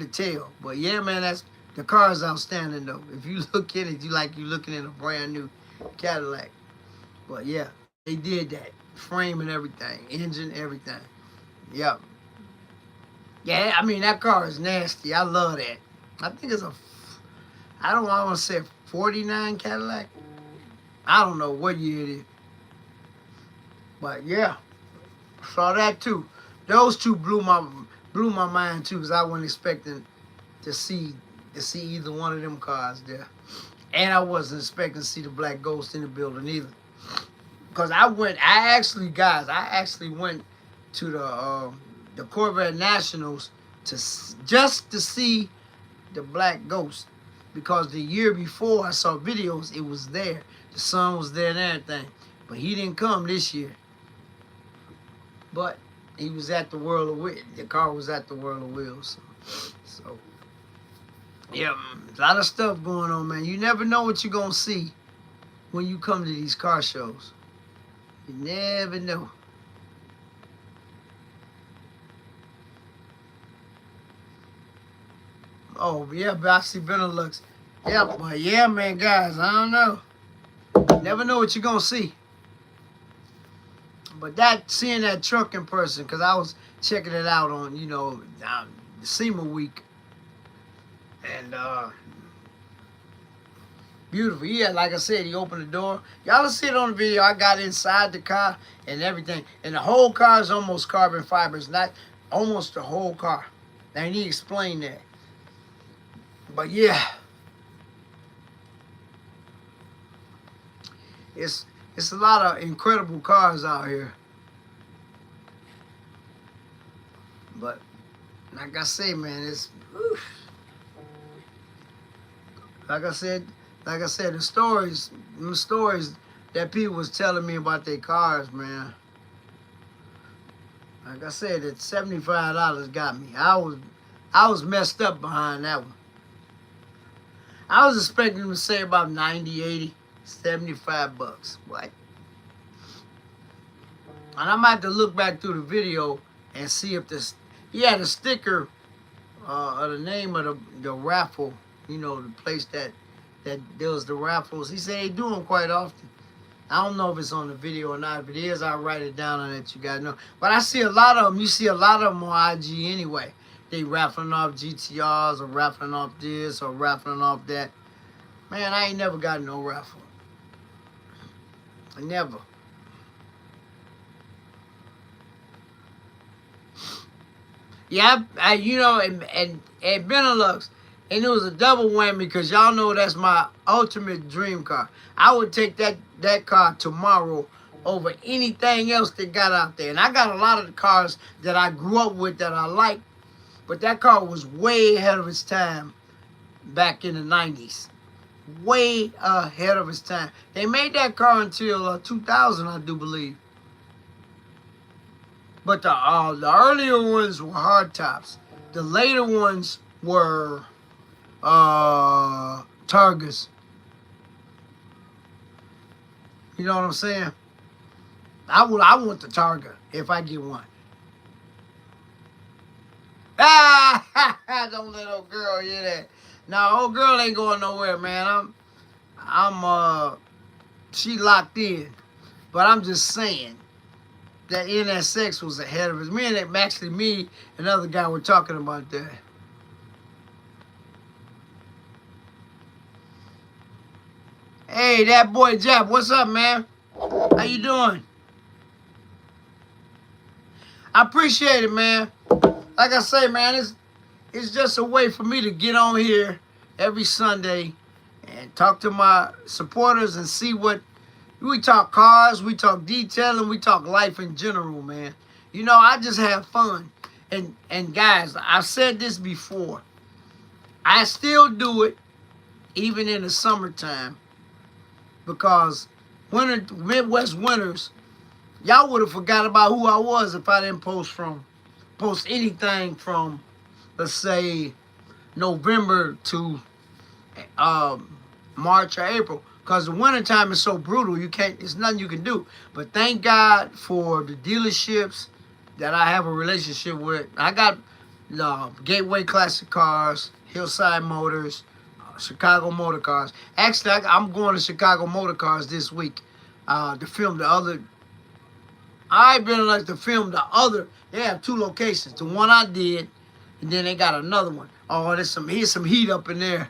tell. But yeah, man, the car is outstanding though. If you look in it, you're looking in a brand new Cadillac. But yeah, they did that. Frame and everything. Engine, everything. Yep. Yeah, I mean, that car is nasty. I love that. I think it's I don't want to say 49 Cadillac. I don't know what year it is. But yeah, saw that too. Those two blew my mind too, because I wasn't expecting to see either one of them cars there. And I wasn't expecting to see the Black Ghost in the building either. Because I actually went to the Corvette Nationals just to see the Black Ghost. Because the year before I saw videos, it was there. The sun was there and everything. But he didn't come this year. But he was at the World of Wheels. The car was at the World of Wheels. So yeah, a lot of stuff going on, man. You never know what you're going to see when you come to these car shows. You never know. Oh, yeah, but I see Benelux. Yeah, but yeah, man, guys, I don't know. Never know what you're going to see. But seeing that truck in person, because I was checking it out on, the SEMA week. And, beautiful. Yeah, like I said, he opened the door. Y'all will see it on the video. I got inside the car and everything. And the whole car is almost carbon fibers. Not almost the whole car. And he explained that. But yeah. It's a lot of incredible cars out here. But like I say, man, it's like I said, the stories that people was telling me about their cars, man. Like I said, that $75 got me. I was messed up behind that one. I was expecting them to say about 90, 80, 75 bucks. What? And I might have to look back through the video and see if he had a sticker of the name of the raffle, the place that does the raffles. He said they do them quite often. I don't know if it's on the video or not. If it is, I'll write it down and let you guys know. But I see a lot of them. You see a lot of them on IG anyway. They raffling off GTRs or raffling off this or raffling off that. Man, I ain't never got no raffle. Never. Yeah, and Benelux, and it was a double whammy because y'all know that's my ultimate dream car. I would take that car tomorrow over anything else that got out there. And I got a lot of the cars that I grew up with that I like, but that car was way ahead of its time back in the 90s. Way ahead of its time. They made that car until 2000, I do believe. But the earlier ones were hard tops. The later ones were Targas. You know what I'm saying? I want the Targa if I get one. Don't let old girl hear that. No, old girl ain't going nowhere, man. She locked in. But I'm just saying that NSX was ahead of us. Me and another guy were talking about that. Hey, that boy Jap, what's up, man? How you doing? I appreciate it, man. Like I say, man, it's just a way for me to get on here every Sunday and talk to my supporters and see what we talk cars, we talk detailing, we talk life in general, man. You know, I just have fun. And guys, I've said this before. I still do it even in the summertime because Midwest winters, y'all would have forgot about who I was if I didn't post anything from, let's say, November to March or April. Because the wintertime is so brutal, there's nothing you can do. But thank God for the dealerships that I have a relationship with. I got Gateway Classic Cars, Hillside Motors, Chicago Motor Cars. Actually, I'm going to Chicago Motor Cars this week to film the other. I've been like to film the other. They have 2 locations. The one I did, and then they got another one. Oh, here's some heat up in there.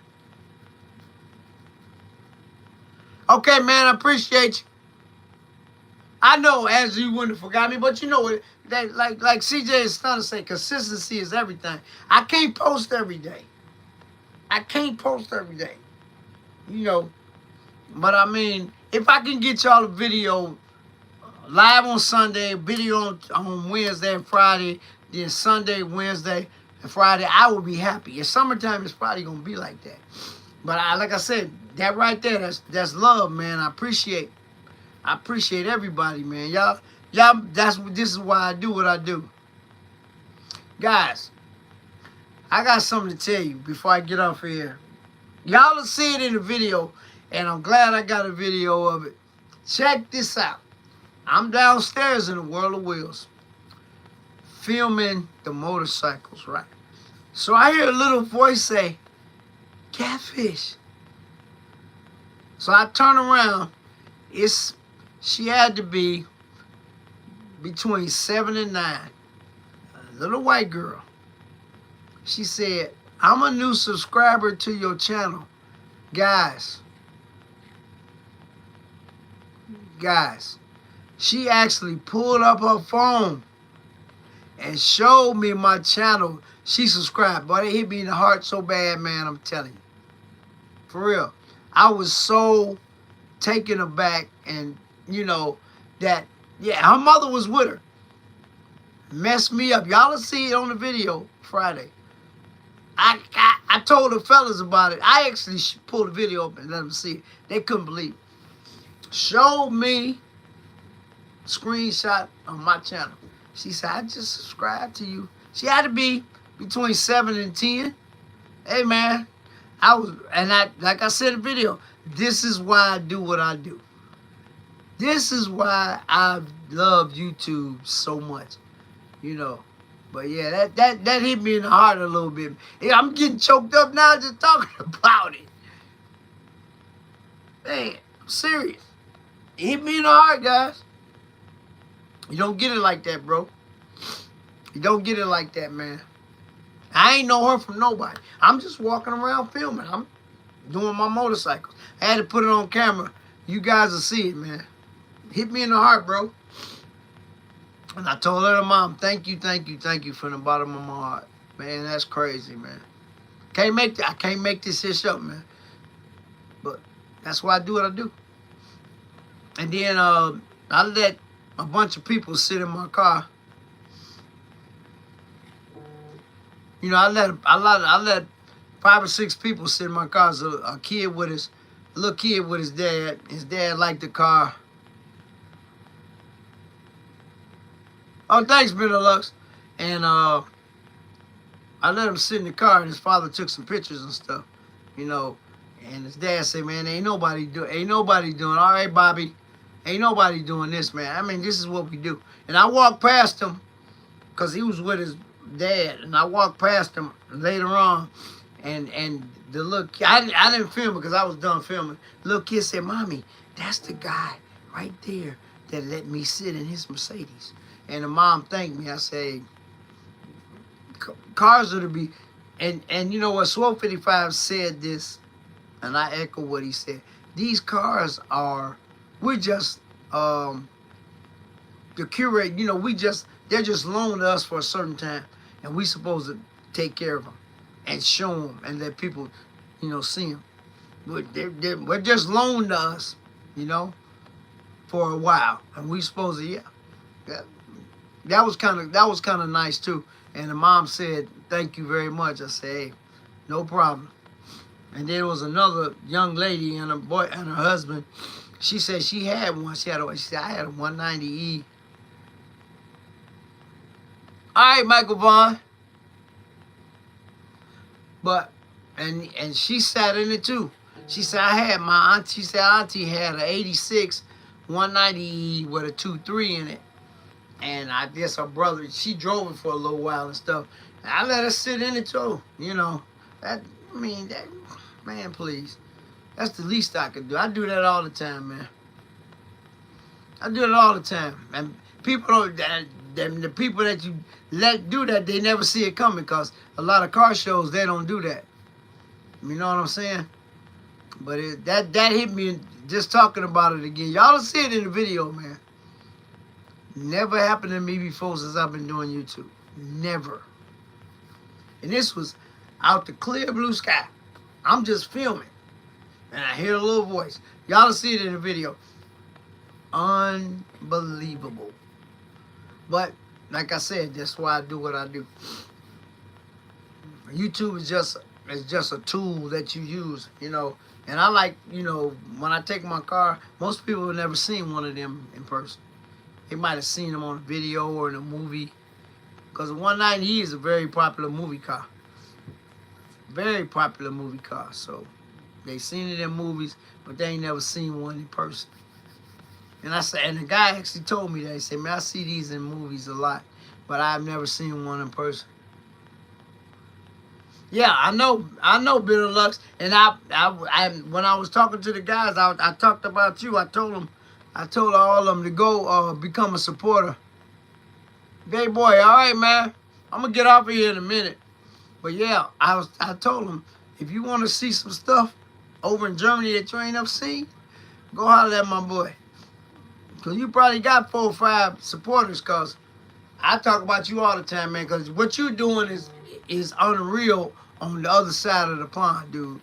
Okay, man, I appreciate you. I know Angela, you wouldn't have forgot me, but you know what? Like CJ is starting to say, consistency is everything. I can't post every day. You know, but I mean, if I can get y'all a video live on Sunday, video on Wednesday and Friday, then Sunday, Wednesday, and Friday, I will be happy. In summertime, it's probably gonna be like that. But like I said, that right there, that's love, man. I appreciate everybody, man. Y'all, this is why I do what I do. Guys, I got something to tell you before I get off here. Y'all will see it in the video, and I'm glad I got a video of it. Check this out. I'm downstairs in the World of Wheels, filming the motorcycles, right? So I hear a little voice say, Catfish. So I turn around. She had to be between 7 and 9. A little white girl. She said, I'm a new subscriber to your channel. Guys, she actually pulled up her phone and showed me my channel. She subscribed. Boy, it hit me in the heart so bad, man, I'm telling you. For real. I was so taken aback, and, you know, that, yeah, her mother was with her. Messed me up. Y'all will see it on the video Friday. I told the fellas about it. I actually pulled the video up and let them see it. They couldn't believe it. Showed me screenshot on my channel. She said, I just subscribed to you. She had to be between 7 and 10. Hey, man, like I said in the video, this is why I do what I do. This is why I love YouTube so much, you know. But yeah, that hit me in the heart a little bit. Yeah, I'm getting choked up now just talking about it. Man, I'm serious. It hit me in the heart, guys. You don't get it like that, bro. You don't get it like that, man. I ain't know her from nobody. I'm just walking around filming. I'm doing my motorcycles. I had to put it on camera. You guys will see it, man. Hit me in the heart, bro. And I told her, Mom, thank you from the bottom of my heart. Man, that's crazy, man. I can't make this shit up, man. But that's why I do what I do. And then I let a bunch of people sit in my car. You know, I let 5 or 6 people sit in my car. So a little kid with his dad. His dad liked the car. Oh, thanks, Benelux. And I let him sit in the car, and his father took some pictures and stuff, you know. And his dad said, "Man, ain't nobody doing. All right, Bobby, ain't nobody doing this, man. I mean, this is what we do." And I walked past him, cause he was with his dad, and I walked past him later on, and the little kid, I didn't film it because I was done filming. The little kid said, "Mommy, that's the guy right there that let me sit in his Mercedes." And the mom thanked me. I said, cars are to be, and you know what, Swole 55 said this, and I echo what he said. These cars are, we're just the curate, they're just loaned to us for a certain time, and we supposed to take care of them and show them and let people, see them. But we're just loaned to us, for a while, and we supposed to, that was kind of nice too. And the mom said, "Thank you very much." I said, "Hey, no problem." And there was another young lady and a boy and her husband. She said she had one. She said, "I had a 190E." All right, Michael Vaughn. But and she sat in it too. She said, "I had my aunt." She said, "Auntie had an 86 190E with a 2.3 in it." And I guess her brother, she drove it for a little while and stuff. And I let her sit in it too, man, please. That's the least I could do. I do that all the time, man. I do it all the time. And people don't, the people that you let do that, they never see it coming, because a lot of car shows, they don't do that. You know what I'm saying? But that hit me just talking about it again. Y'all don't see it in the video, man. Never happened to me before since I've been doing YouTube. Never. And this was out the clear blue sky. I'm just filming. And I hear a little voice. Y'all don't see it in the video. Unbelievable. But, like I said, that's why I do what I do. YouTube is just a tool that you use, And I like, when I take my car, most people have never seen one of them in person. They might have seen them on a video or in a movie. Because the 190E is a very popular movie car. Very popular movie car. So they seen it in movies, but they ain't never seen one in person. And I said, and the guy actually told me that. He said, "Man, I see these in movies a lot, but I've never seen one in person." Yeah, I know Bitter Lux. And I when I was talking to the guys, I talked about you. I told all of them to go become a supporter. Big boy, all right, man. I'm gonna get off of here in a minute. But yeah, I told them, if you want to see some stuff over in Germany that you ain't never seen, go holler at my boy. Cause you probably got 4 or 5 supporters. Cause I talk about you all the time, man. Cause what you're doing is unreal on the other side of the pond, dude.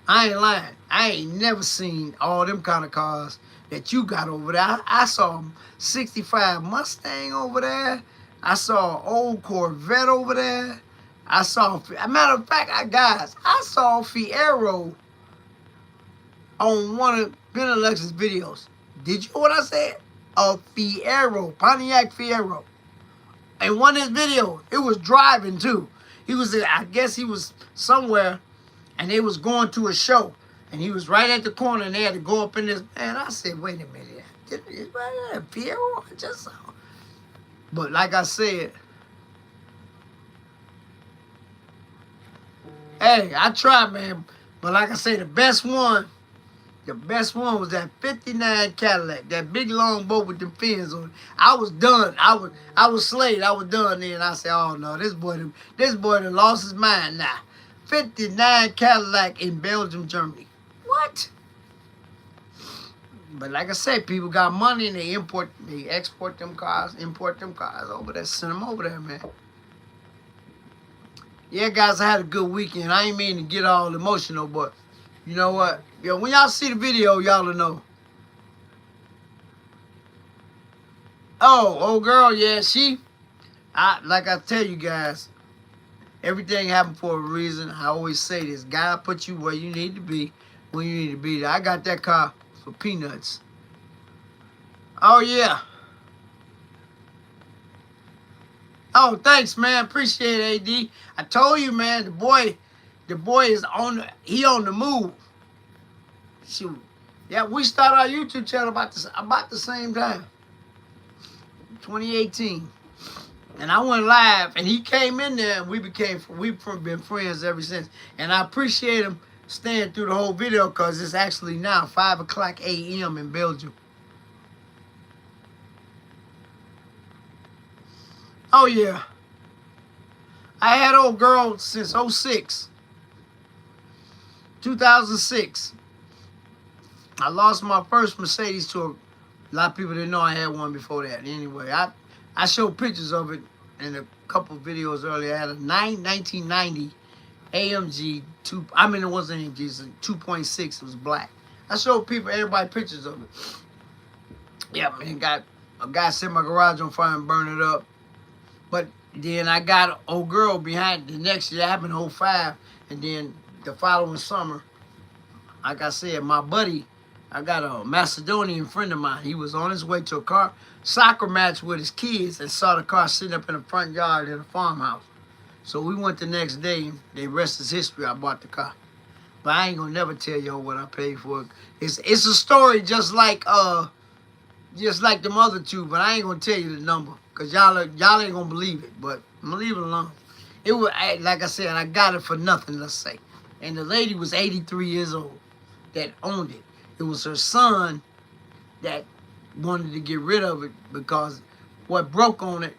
I ain't lying. I ain't never seen all them kind of cars that you got over there. I saw 65 Mustang over there. I saw old Corvette over there. I saw, a matter of fact, I saw Fiero on one of Ben and Lux's videos. Did you hear what I said? A Fiero, Pontiac Fiero. In one of his videos, it was driving too. I guess he was somewhere, and they was going to a show, and he was right at the corner, and they had to go up in this. Man, I said, wait a minute, is that a Fiero? I just saw. But like I said, hey, I tried, man. But like I say, the best one was that 59 Cadillac, that big long boat with the fins on it. I was done. I was slayed. I was done then. I said, oh no, this boy done lost his mind now. 59 Cadillac in Belgium, Germany. What? But like I said, people got money and they export them cars, import them cars over there, send them over there, man. Yeah, guys, I had a good weekend. I ain't mean to get all emotional, but you know what? Yo, when y'all see the video, y'all will know. Oh, old girl, yeah, like I tell you guys, everything happened for a reason. I always say this: God put you where you need to be when you need to be there. I got that car for peanuts. Oh yeah. Oh, thanks, man. Appreciate it, AD. I told you, man, the boy is on the move. Shoot. Yeah, we started our YouTube channel about the same time. 2018. And I went live, and he came in there, and we've been friends ever since. And I appreciate him staying through the whole video, because it's actually now 5 o'clock a.m. in Belgium. Oh, yeah. I had old girl since 06. 2006. I lost my first Mercedes to a lot of people didn't know I had one before that. Anyway, I showed pictures of it in a couple videos earlier. I had a 1990 AMG 2. I mean, it wasn't AMG, it was a 2.6. It was black. I showed everybody pictures of it. Yeah, man, got a guy set my garage on fire and burned it up. But then I got an old girl behind the next year. It happened in 05. And then the following summer, like I said, my buddy, I got a Macedonian friend of mine. He was on his way to a soccer match with his kids and saw the car sitting up in the front yard in a farmhouse. So we went the next day. The rest is history. I bought the car. But I ain't gonna never tell y'all what I paid for it. It's a story just like them other two, but I ain't gonna tell you the number. Cause y'all ain't gonna believe it. But I'm gonna leave it alone. It was, like I said, I got it for nothing, let's say. And the lady was 83 years old that owned it. It was her son that wanted to get rid of it because what broke on it,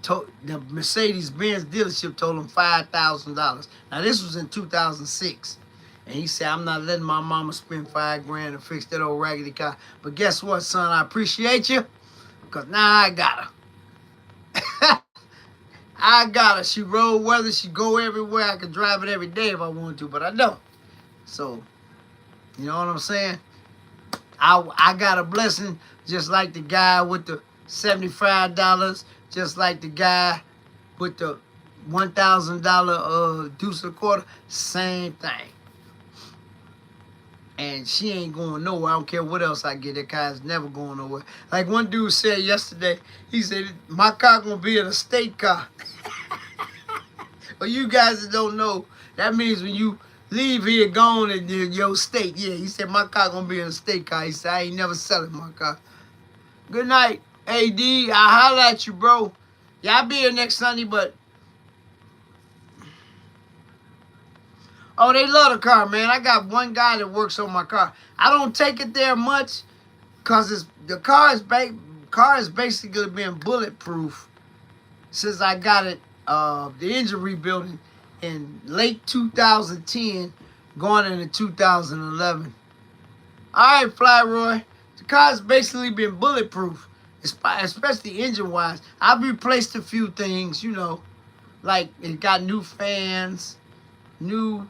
the Mercedes-Benz dealership told him $5,000. Now, this was in 2006. And he said, I'm not letting my mama spend $5,000 to fix that old raggedy car. But guess what, son? I appreciate you because now I got her. I got her. She road weather. She go everywhere. I could drive it every day if I wanted to, but I don't. So, you know what I'm saying? I got a blessing just like the guy with the $75, just like the guy with the $1,000 deuce and a quarter. Same thing. And she ain't going nowhere. I don't care what else I get. That car's never going nowhere. Like one dude said yesterday, he said, my car gonna be an estate car. Well, you guys that don't know, that means when you leave here, gone in your state. Yeah, he said, my car gonna be an estate car. He said, I ain't never selling my car. Good night, AD. I'll holler at you, bro. Yeah, I'll be here next Sunday, but... Oh, they love the car, man. I got one guy that works on my car. I don't take it there much because the car is basically been bulletproof since I got it, the engine rebuilding in late 2010, going into 2011. All right, Flyroy. The car's basically been bulletproof, especially engine-wise. I've replaced a few things, you know, like it got new fans, new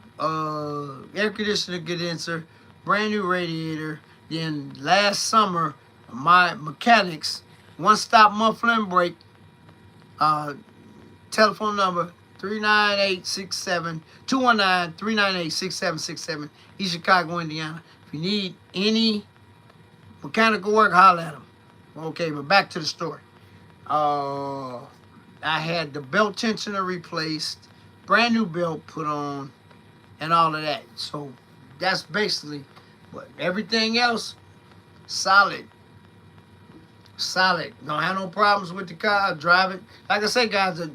air conditioner condenser, brand new radiator. Then last summer, my mechanics, one-stop muffler and brake, telephone number 219-398-6767, East Chicago, Indiana. If you need any mechanical work, holler at them. Okay, but back to the story. I had the belt tensioner replaced, brand new belt put on, and all of that. So that's basically, but everything else, solid. Solid. Don't have no problems with the car. Drive it. Like I say, guys, the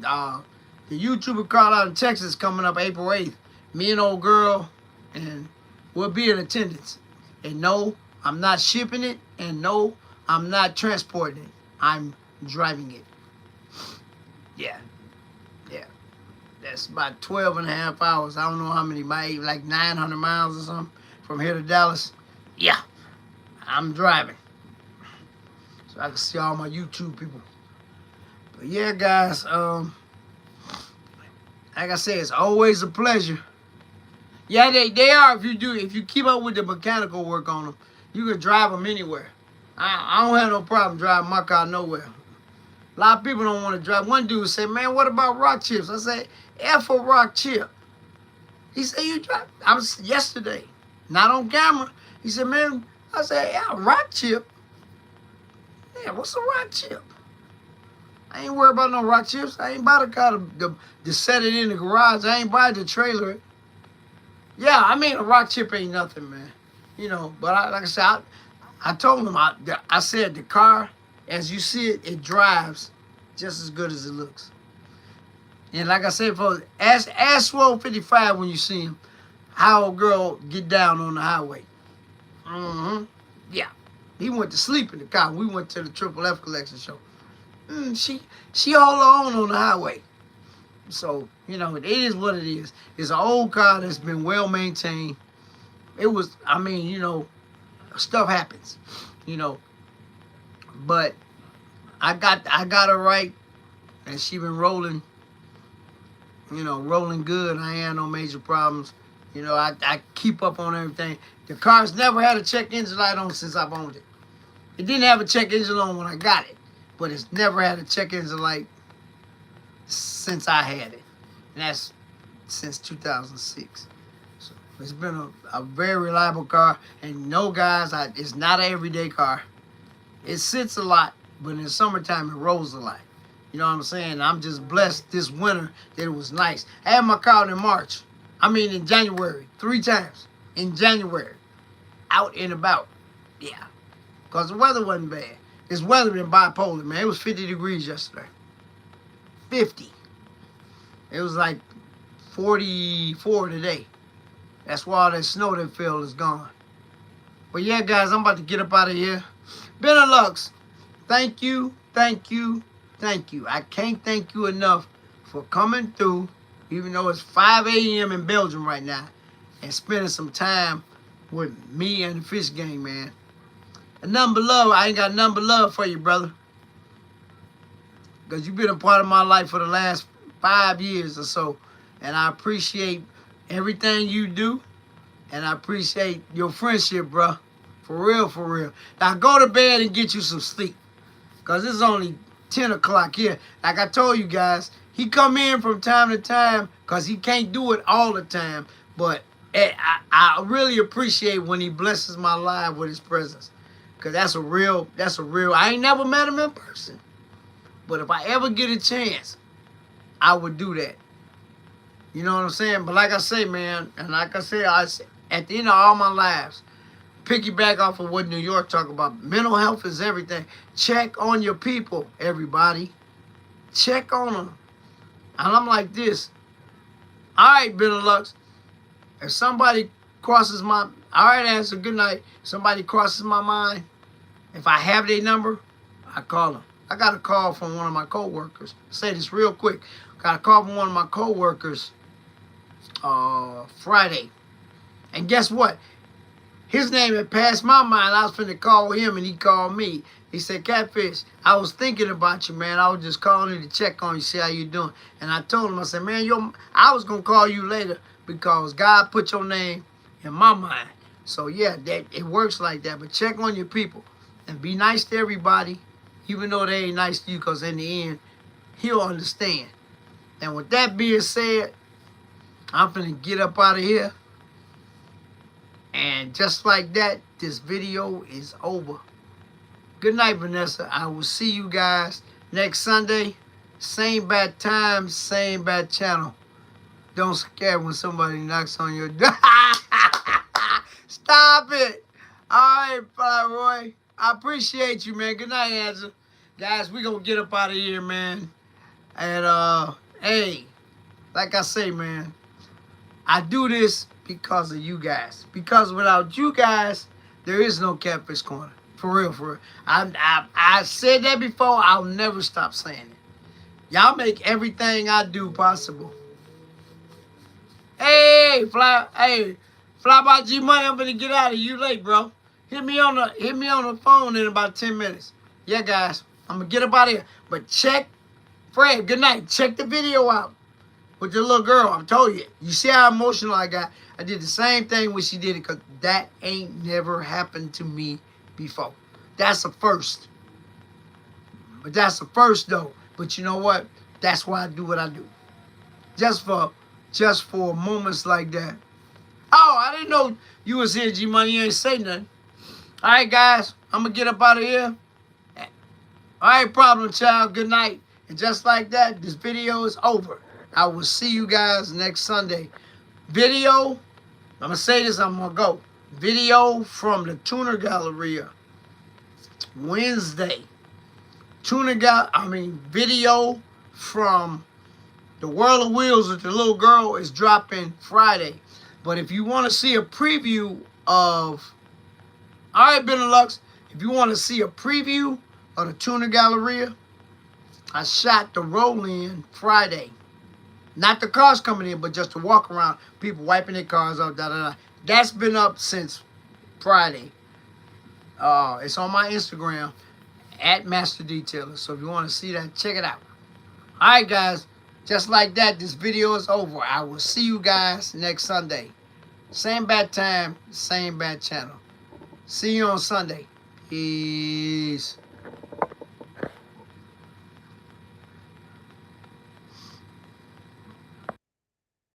YouTuber call out in Texas coming up April 8th. Me and old girl, and we'll be in attendance. And no, I'm not shipping it. And no, I'm not transporting it. I'm driving it. Yeah. Yeah. That's about 12 and a half hours. I don't know how many, like 900 miles or something from here to Dallas. Yeah. I'm driving. So I can see all my YouTube people. But yeah, guys, like I said, it's always a pleasure. Yeah, they are. If you keep up with the mechanical work on them, you can drive them anywhere. I don't have no problem driving my car nowhere. A lot of people don't want to drive. One dude said, man, what about rock chips? I said, F a rock chip. He said, you drive? I was yesterday, not on camera. He said, man, I said, yeah, rock chip. Yeah, what's a rock chip? I ain't worried about no rock chips. I ain't buy the car to set it in the garage. I ain't buy the trailer. Yeah, I mean, a rock chip ain't nothing, man. You know, but like I said, I told him, I said the car, as you see it, it drives just as good as it looks. And like I said, folks, ask Swole 55 when you see him, how a girl get down on the highway. Yeah. He went to sleep in the car. We went to the Triple F collection show. She all on the highway. So, you know, it is what it is. It's an old car that's been well maintained. It was, I mean, you know, Stuff happens, you know. But I got her right, and she been rolling, you know, rolling good. I ain't had no major problems. You know, I keep up on everything. The car's never had a check engine light on since I've owned it. It didn't have a check engine on when I got it, but it's never had a check engine light since I had it. And that's since 2006. So it's been a very reliable car. And no, guys, it's not an everyday car. It sits a lot, but in the summertime, it rolls a lot. You know what I'm saying? I'm just blessed this winter that it was nice. I had my car in March. I mean, in January. 3 times in January. Out and about. Yeah. Because the weather wasn't bad. This weather been bipolar, man. It was 50 degrees yesterday. 50. It was like 44 today. That's why all that snow that fell is gone. But yeah, guys, I'm about to get up out of here. Benelux, thank you, thank you, thank you. I can't thank you enough for coming through, even though it's 5 a.m. in Belgium right now, and spending some time with me and the Fish Gang, man. And nothing but love. I ain't got nothing but love for you, brother. Because you've been a part of my life for the last 5 years or so. And I appreciate everything you do. And I appreciate your friendship, bro. For real, for real. Now go to bed and get you some sleep. Because it's only 10 o'clock here. Like I told you guys, he come in from time to time because he can't do it all the time. But I really appreciate when he blesses my life with his presence. Because that's a real, I ain't never met him in person. But if I ever get a chance, I would do that. You know what I'm saying? But like I say, man, and like I said, at the end of all my lives, piggyback off of what New York talk about, mental health is everything. Check on your people, everybody. Check on them. And I'm like this. All right, Benelux. If somebody crosses my... All right, answer. Good night. Somebody crosses my mind. If I have their number, I call them. I got a call from one of my co-workers. Say this real quick. Got a call from one of my co-workers Friday. And guess what? His name had passed my mind. I was finna call him, and he called me. He said, Catfish, I was thinking about you, man. I was just calling you to check on you, see how you doing. And I told him, I said, man, I was going to call you later because God put your name in my mind. So, yeah, it works like that. But check on your people and be nice to everybody, even though they ain't nice to you, because in the end, he'll understand. And with that being said, I'm finna get up out of here. And just like that, this video is over. Good night, Vanessa. I will see you guys next Sunday. Same bad time, same bad channel. Don't scare when somebody knocks on your door. Stop it. All right, Roy. I appreciate you, man. Good night, Angela. Guys, we gonna get up out of here, man. And, hey, like I say, man, I do this because of you guys. Because without you guys, there is no Catfish Corner. For real, for real. I said that before. I'll never stop saying it. Y'all make everything I do possible. Hey, Fly by G Money. I'm gonna get out of here. You late, bro. Hit me on the phone in about 10 minutes. Yeah, guys. I'm gonna get up out of here. But check, Fred, good night. Check the video out with the little girl. I told you. You see how emotional I got? I did the same thing when she did it because that ain't never happened to me before. That's a first. But that's a first, though. But you know what? That's why I do what I do. Just for moments like that. Oh, I didn't know you was here, G Money. You ain't say nothing. All right, guys. I'm going to get up out of here. All right, problem child. Good night. And just like that, this video is over. I will see you guys next Sunday. Video, I'm going to say this, I'm going to go. Video from the Tuner Galleria. Wednesday. Video from the World of Wheels with the little girl is dropping Friday. But if you want to see a preview of... All right, Benelux. If you want to see a preview of the Tuner Galleria, I shot the roll-in Friday. Not the cars coming in, but just to walk around. People wiping their cars off, da-da-da. That's been up since Friday. It's on my Instagram at Master Detailer. So if you want to see that, check it out. All right, guys. Just like that, this video is over. I will see you guys next Sunday. Same bad time, same bad channel. See you on Sunday. Peace.